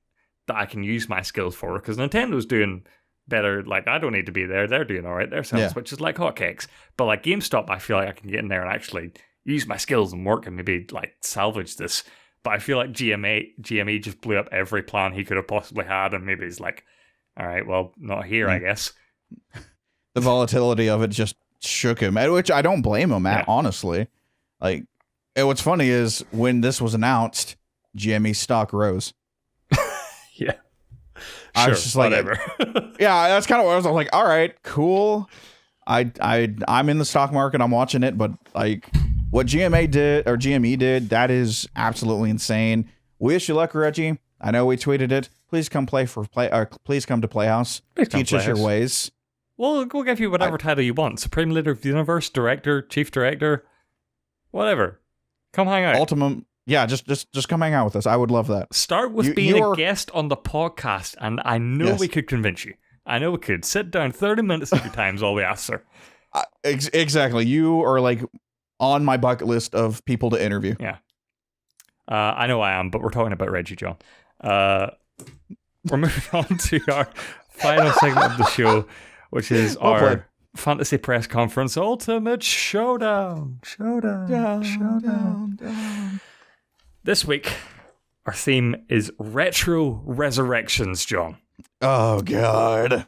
that I can use my skills for. Because Nintendo's doing better. Like, I don't need to be there. They're doing all right. They're selling Switches like hotcakes. But, like, GameStop, I feel like I can get in there and actually use my skills and work and maybe, like, salvage this. But I feel like GME just blew up every plan he could have possibly had. And maybe he's like, all right, well, not here, I guess. The volatility of it just shook him, which I don't blame him at, honestly. Like, and what's funny is when this was announced, GME stock rose. Yeah. I was just like, whatever. Yeah, that's kind of what I was like. All right, cool. I'm in the stock market. I'm watching it, but like what GME did, that is absolutely insane. Wish you luck, Reggie. I know we tweeted it. Please come please come to Playhouse. Teach us your ways. We'll give you whatever title you want. Supreme Leader of the Universe, Director, Chief Director, whatever. Come hang out. Ultimate. Yeah, just come hang out with us. I would love that. Start with being a guest on the podcast, and I know we could convince you. I know we could. Sit down 30 minutes of your time is all we ask, sir. Exactly. You are like on my bucket list of people to interview. Yeah. I know I am, but we're talking about Reggie, John. We're moving on to our final segment of the show, which is our fantasy press conference Ultimate Showdown. Showdown. This week, our theme is Retro Resurrections, John. Oh, God.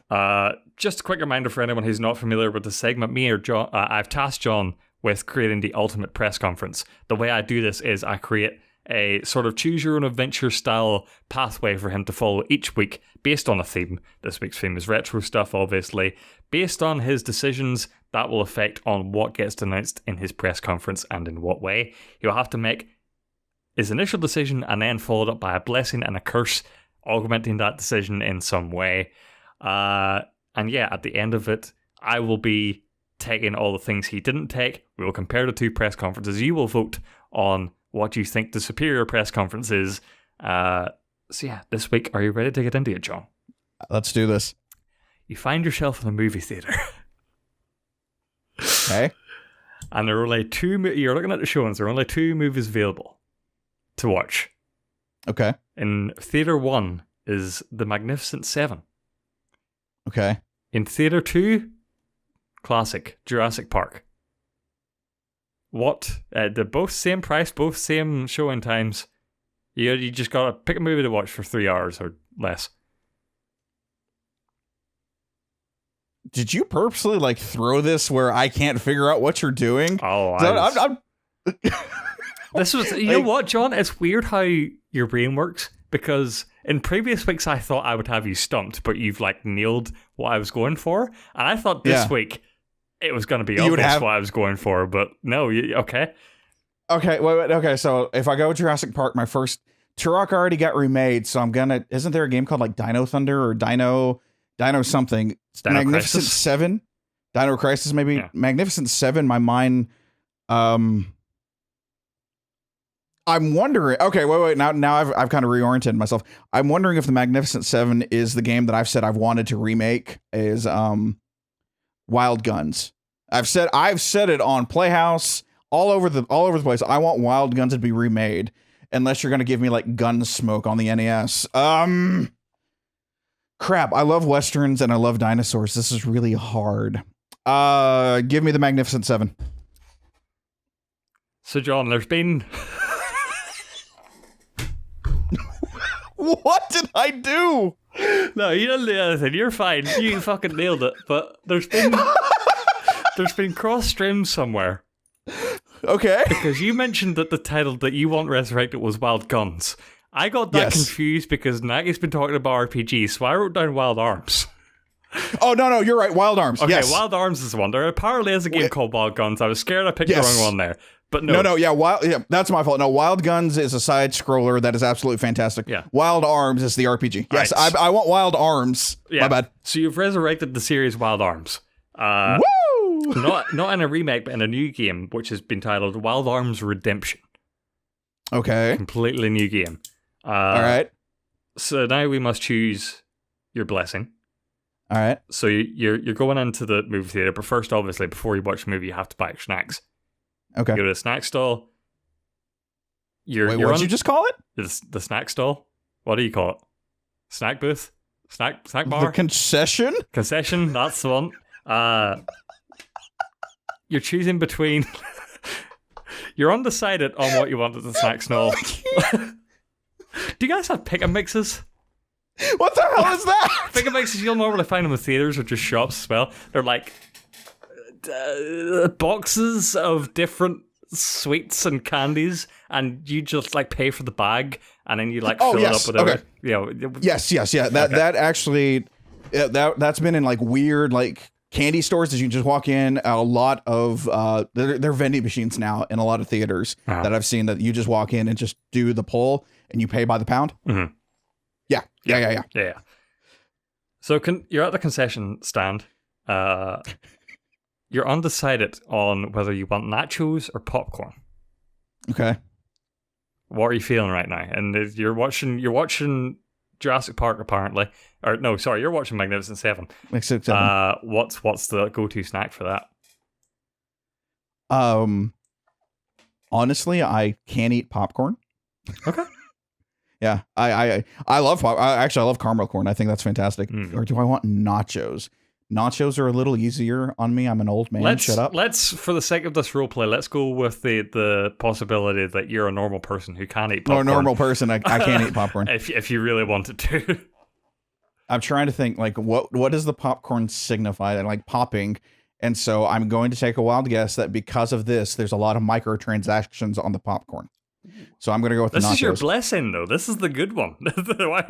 Just a quick reminder for anyone who's not familiar with the segment, me or John, I've tasked John with creating the ultimate press conference. The way I do this is I create a sort of choose your own adventure style pathway for him to follow each week based on a theme. This week's theme is retro stuff, obviously. Based on his decisions, that will affect on what gets announced in his press conference and in what way. He'll have to make his initial decision and then followed up by a blessing and a curse, augmenting that decision in some way. And yeah, at the end of it, I will be taking all the things he didn't take. We will compare the two press conferences. You will vote on what you think the superior press conference is. So yeah, this week, are you ready to get into it, John? Let's do this. You find yourself in a movie theater. Okay. And there are only you're looking at the showings, there are only 2 movies available to watch. Okay. In Theater 1 is The Magnificent Seven. Okay. In Theater 2, classic, Jurassic Park. What? They're both same price, both same showing times. You just gotta pick a movie to watch for 3 hours or less. Did you purposely like throw this where I can't figure out what you're doing? Oh, I'm This was, you know what, John? It's weird how your brain works, because in previous weeks I thought I would have you stumped, but you've like nailed what I was going for. And I thought this week it was going to be obvious what I was going for, but no, okay. Okay, wait, okay, so if I go with Jurassic Park, my first Turok already got remade, so I'm gonna, isn't there a game called like Dino Thunder or Dino something? Dino Magnificent Crisis? 7? Dino Crisis, maybe? Yeah. Magnificent 7, my mind, I'm wondering. Okay, wait. Now I've kind of reoriented myself. I'm wondering if the Magnificent Seven is the game that I've said I've wanted to remake. Is Wild Guns. I've said it on Playhouse all over the place. I want Wild Guns to be remade, unless you're gonna give me like Gunsmoke on the NES. Crap. I love westerns and I love dinosaurs. This is really hard. Give me the Magnificent Seven. So, John, there's been... What did I do? No, you didn't do anything. You're fine. You fucking nailed it. But there's been cross streams somewhere. Okay. Because you mentioned that the title that you want resurrected was Wild Guns. I got that confused because Nagy's been talking about RPGs, so I wrote down Wild Arms. Oh, no, you're right. Wild Arms. Okay, yes. Wild Arms is one. There apparently is a game called Wild Guns. I was scared I picked the wrong one there. But no. That's my fault. No, Wild Guns is a side scroller that is absolutely fantastic. Yeah. Wild Arms is the RPG. Yes, right. I want Wild Arms. Yeah. My bad. So you've resurrected the series Wild Arms. Woo! Not in a remake, but in a new game, which has been titled Wild Arms Redemption. Okay. Completely new game. All right. So now we must choose your blessing. All right. So you're going into the movie theater, but first, obviously, before you watch the movie, you have to buy your snacks. Okay. You go to the snack stall. Wait, what did you just call it? The snack stall? What do you call it? Snack booth? Snack bar? The concession? Concession, that's the one. You're choosing between... You're undecided on what you want at the snack stall. Do you guys have pick and mixes? What the hell is that? Pick and mixes, you'll normally find them in theaters or just shops as well. They're like... boxes of different sweets and candies, and you just like pay for the bag, and then you like fill it up with okay. Yes, yeah. That actually, that's been in like weird like candy stores that you just walk in. A lot of they're vending machines now in a lot of theaters that I've seen that you just walk in and just do the pull and you pay by the pound. Mm-hmm. Yeah. So you're at the concession stand. You're undecided on whether you want nachos or popcorn. Okay. What are you feeling right now? And you're watching Jurassic Park apparently. Or no, sorry, you're watching Magnificent Seven. Magnificent Seven. What's the go-to snack for that? Honestly, I can't eat popcorn. Okay. Yeah, I love I love caramel corn. I think that's fantastic. Or do I want nachos? Nachos are a little easier on me. I'm an old man. Shut up. Let's, for the sake of this roleplay, let's go with the possibility that you're a normal person who can't eat popcorn. No, a normal person. I can't eat popcorn. if you really wanted to. I'm trying to think, like, what does the popcorn signify? Like popping. And so I'm going to take a wild guess that because of this, there's a lot of microtransactions on the popcorn. So I'm going to go with the nachos. This is your blessing, though. This is the good one. Why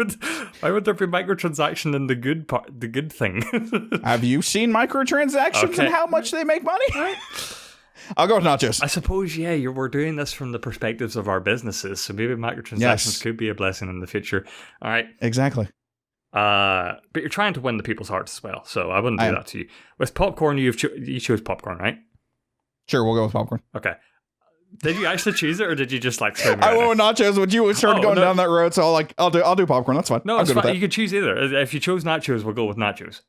would there be microtransaction in the good part, the good thing? Have you seen microtransactions and how much they make money? I'll go with nachos. I suppose, yeah, we're doing this from the perspectives of our businesses, so maybe microtransactions could be a blessing in the future. All right. Exactly. But you're trying to win the people's hearts as well, so I wouldn't do that to you. With popcorn, you chose popcorn, right? Sure, we'll go with popcorn. Okay. Did you actually choose it, or did you just like swim? I went with nachos, but you started going down that road, so I'll do popcorn. That's fine. No, it's fine. You could choose either. If you chose nachos, we'll go with nachos.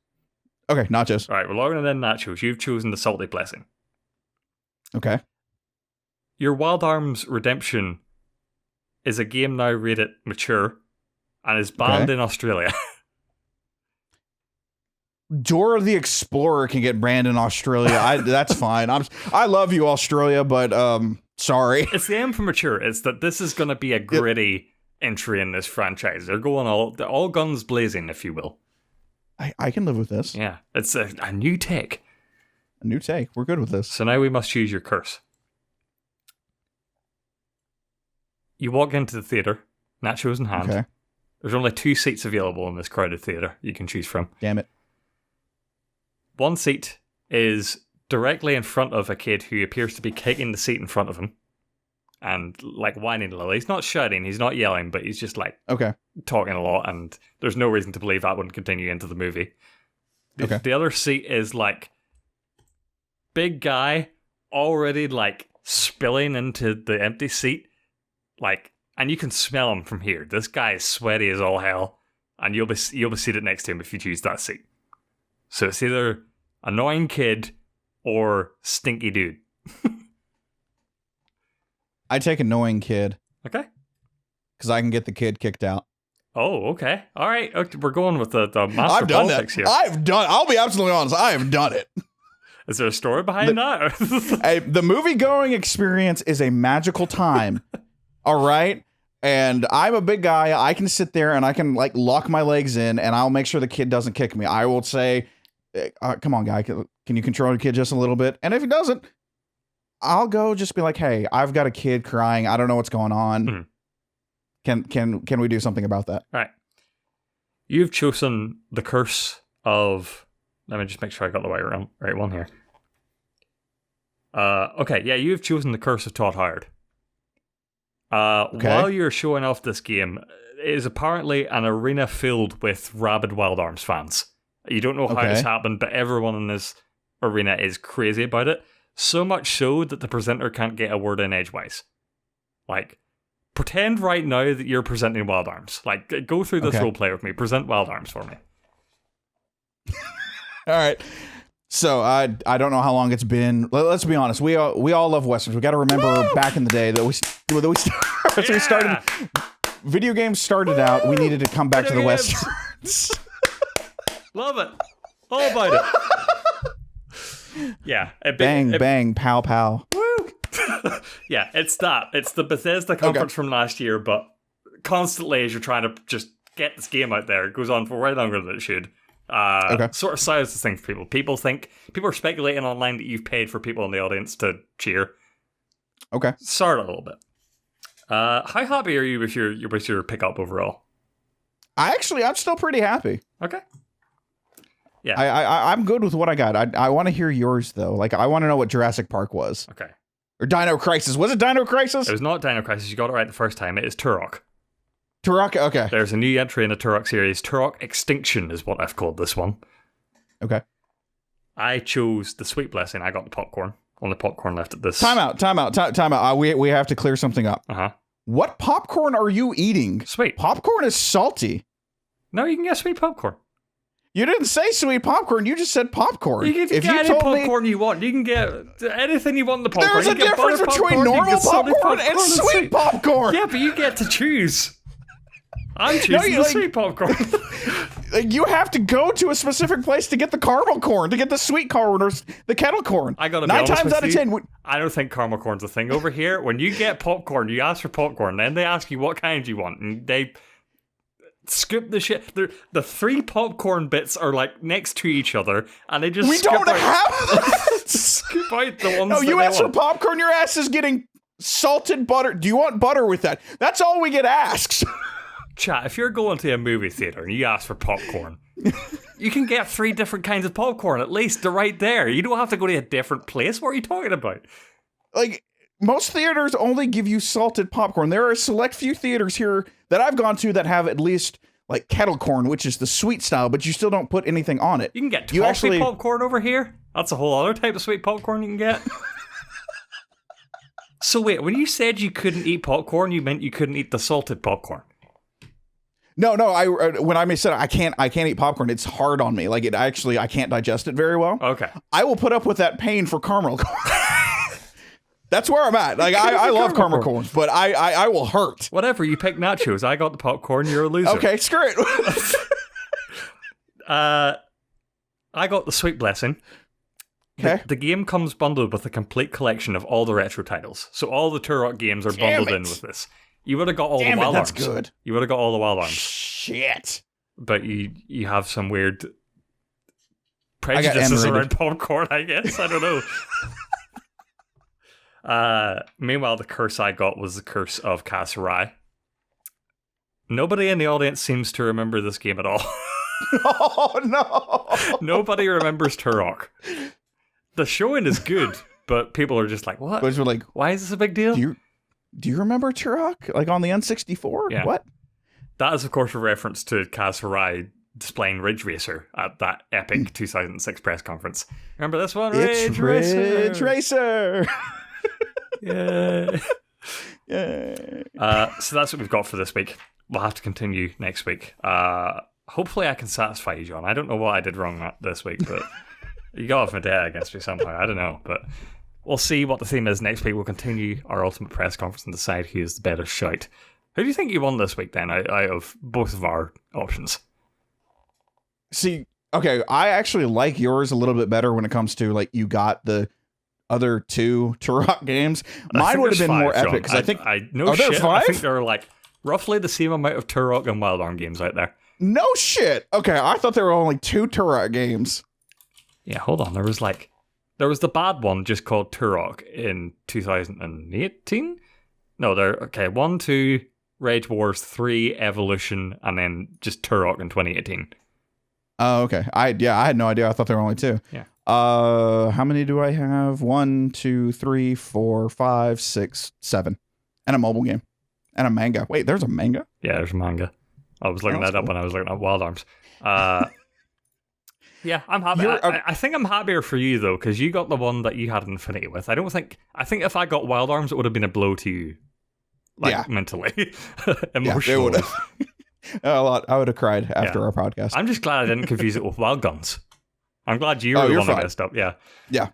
Okay, nachos. All right, we're logging in nachos. You've chosen the salty blessing. Okay. Your Wild Arms Redemption is a game now rated mature and is banned in Australia. Dora the Explorer can get banned in Australia. That's fine. I love you, Australia, but sorry. It's the aim for mature. It's that this is going to be a gritty entry in this franchise. They're going all guns blazing, if you will. I can live with this. Yeah, it's a new take. A new take. We're good with this. So now we must choose your curse. You walk into the theater, nachos in hand. Okay. There's only 2 seats available in this crowded theater you can choose from. Damn it. One seat is directly in front of a kid who appears to be kicking the seat in front of him and like whining a little. He's not shouting, he's not yelling, but he's just like talking a lot, and there's no reason to believe that wouldn't continue into the movie. The other seat is like big guy already like spilling into the empty seat, Like, and you can smell him from here. This guy is sweaty as all hell, and you'll be seated next to him if you choose that seat. So it's either annoying kid or stinky dude. I take annoying kid. Okay. Because I can get the kid kicked out. Oh, okay. All right. Okay, we're going with the master politics here. I'll be absolutely honest. I have done it. Is there a story behind that? The movie-going experience is a magical time. All right? And I'm a big guy. I can sit there and I can like lock my legs in and I'll make sure the kid doesn't kick me. I will say, come on, guy. Can you control the kid just a little bit? And if he doesn't, I'll go just be like, hey, I've got a kid crying. I don't know what's going on. Mm-hmm. Can we do something about that? All right. You've chosen the curse of... Let me just make sure I got the right one here. Okay, yeah, you've chosen the curse of Todd Howard. Okay. While you're showing off this game, it is apparently an arena filled with rabid Wild Arms fans. You don't know how this happened, but everyone in this arena is crazy about it. So much so that the presenter can't get a word in edgewise. Like, pretend right now that you're presenting Wild Arms. Like, go through this role play with me. Present Wild Arms for me. All right. So I don't know how long it's been. Let's be honest. We all love westerns. We got to remember back in the day that we started. Video games started out. We needed to come back to the westerns. Love it. All about it. Yeah. Bang, pow, pow. Woo! Yeah, it's that. It's the Bethesda conference from last year, but constantly as you're trying to just get this game out there, it goes on for way longer than it should. Sort of size the thing for people. People are speculating online that you've paid for people in the audience to cheer. Okay. Start a little bit. How happy are you with your pickup overall? I'm still pretty happy. Okay. Yeah. I'm good with what I got. I want to hear yours though. Like I want to know what Jurassic Park was. Okay. Or Dino Crisis. Was it Dino Crisis? It was not Dino Crisis. You got it right the first time. It is Turok. Turok, okay. There's a new entry in the Turok series. Turok Extinction is what I've called this one. Okay. I chose the Sweet Blessing. I got the popcorn. Only popcorn left at this. Time out. We have to clear something up. Uh-huh. What popcorn are you eating? Sweet. Popcorn is salty. No, you can get sweet popcorn. You didn't say sweet popcorn. You just said popcorn. You can get any popcorn you want. You can get anything you want in the popcorn. There's a difference between normal popcorn and sweet popcorn. Yeah, but you get to choose. I'm choosing the sweet popcorn. You have to go to a specific place to get the caramel corn, to get the sweet corn or the kettle corn. I gotta be 9 honest times with out of 10. I don't think caramel corn's a thing over here. When you get popcorn, you ask for popcorn, then they ask you what kind you want, and they scoop the shit. The 3 popcorn bits are like next to each other, and they just scoop out the ones. No, you ask for popcorn, your ass is getting salted butter. Do you want butter with that? That's all we get asked. Chat, if you're going to a movie theater and you ask for popcorn, you can get 3 different kinds of popcorn, at least. They're right there. You don't have to go to a different place. What are you talking about? Like, most theaters only give you salted popcorn. There are a select few theaters here that I've gone to that have at least, like, kettle corn, which is the sweet style, but you still don't put anything on it. You can get toffee popcorn over here. That's a whole other type of sweet popcorn you can get. So wait, when you said you couldn't eat popcorn, you meant you couldn't eat the salted popcorn? No. When I said I can't eat popcorn, it's hard on me. Like I can't digest it very well. Okay. I will put up with that pain for caramel corn. That's where I'm at. Like I love caramel corn, but I will hurt. Whatever. You pick nachos. I got the popcorn. You're a loser. Okay, screw it. I got the Sweet Blessing. Okay. The game comes bundled with a complete collection of all the retro titles. So all the Turok games are bundled in with this. You would have got all the Wild Arms. That's good. You would have got all the Wild Arms. Shit. But you have some weird prejudices around popcorn, I guess. I don't know. Meanwhile, the curse I got was the curse of Kasserai. Nobody in the audience seems to remember this game at all. Oh, no. Nobody remembers Turok. The showing is good, but people are just like, what? But like, why is this a big deal? Do you remember Turok? Like on the N64? Yeah. What? That is, of course, a reference to Kasserai displaying Ridge Racer at that epic 2006 press conference. Remember this one? Ridge Racer. Yeah. Yay. So that's what we've got for this week. We'll have to continue next week. Hopefully I can satisfy you, John. I don't know what I did wrong this week, but you got off my data against me somehow. I don't know, but we'll see what the theme is next week. We'll continue our ultimate press conference and decide who is the better shout. Who do you think you won this week then, out of both of our options? See, okay, I actually like yours a little bit better when it comes to, like, you got the other two Turok games. Mine would have been more epic, because I think... There's 5? I think there are, like, roughly the same amount of Turok and Wild Arm games out there. No shit! Okay, I thought there were only 2 Turok games. Yeah, hold on. There was the bad one just called Turok in 2018? No, 1, 2, Rage Wars, 3, Evolution, and then just Turok in 2018. Oh, okay. I had no idea. I thought there were only 2. Yeah. How many do I have? 1, 2, 3, 4, 5, 6, 7. And a mobile game. And a manga. Wait, there's a manga? Yeah, there's a manga. I was looking that up when I was looking at Wild Arms. Yeah, I'm happy. I think I'm happier for you, though, because you got the one that you had Infinity with. I think if I got Wild Arms, it would have been a blow to you. Mentally. Emotionally. Yeah, it would have. A lot. I would have cried after our podcast. I'm just glad I didn't confuse it with Wild Guns. I'm glad you were the one that messed up. Yeah. Yeah.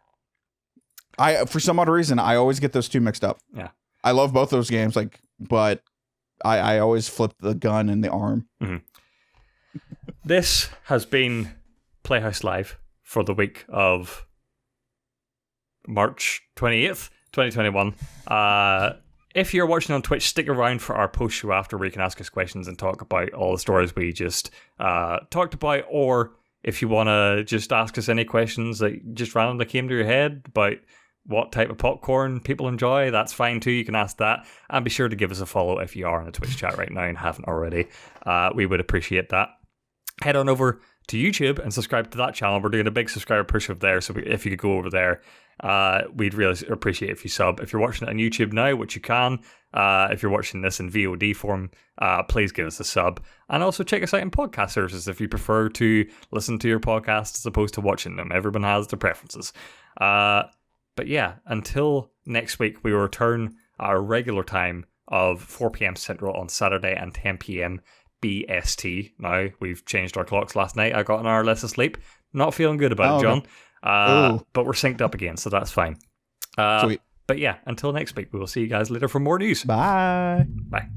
For some odd reason, I always get those two mixed up. Yeah. I love both those games, but I always flip the gun and the arm. Mm-hmm. This has been Playhouse Live for the week of March 28th, 2021. If you're watching on Twitch, stick around for our post show after where you can ask us questions and talk about all the stories we just talked about, or if you want to just ask us any questions that just randomly came to your head about what type of popcorn people enjoy, that's fine too. You can ask that, and be sure to give us a follow if you are in the Twitch chat right now and haven't already. We would appreciate that. Head on over to YouTube and subscribe to that channel. We're doing a big subscriber push up there, so if you could go over there, we'd really appreciate if you sub. If you're watching it on YouTube now, which you can, if you're watching this in VOD form, please give us a sub. And also check us out in podcast services if you prefer to listen to your podcasts as opposed to watching them. Everyone has their preferences. But yeah, until next week, we will return our regular time of 4 p.m. Central on Saturday and 10 p.m. BST. Now, we've changed our clocks last night. I got an hour less of sleep. Not feeling good about it, John. But we're synced up again, so that's fine. Sweet. But yeah, until next week, we will see you guys later for more news. Bye. Bye.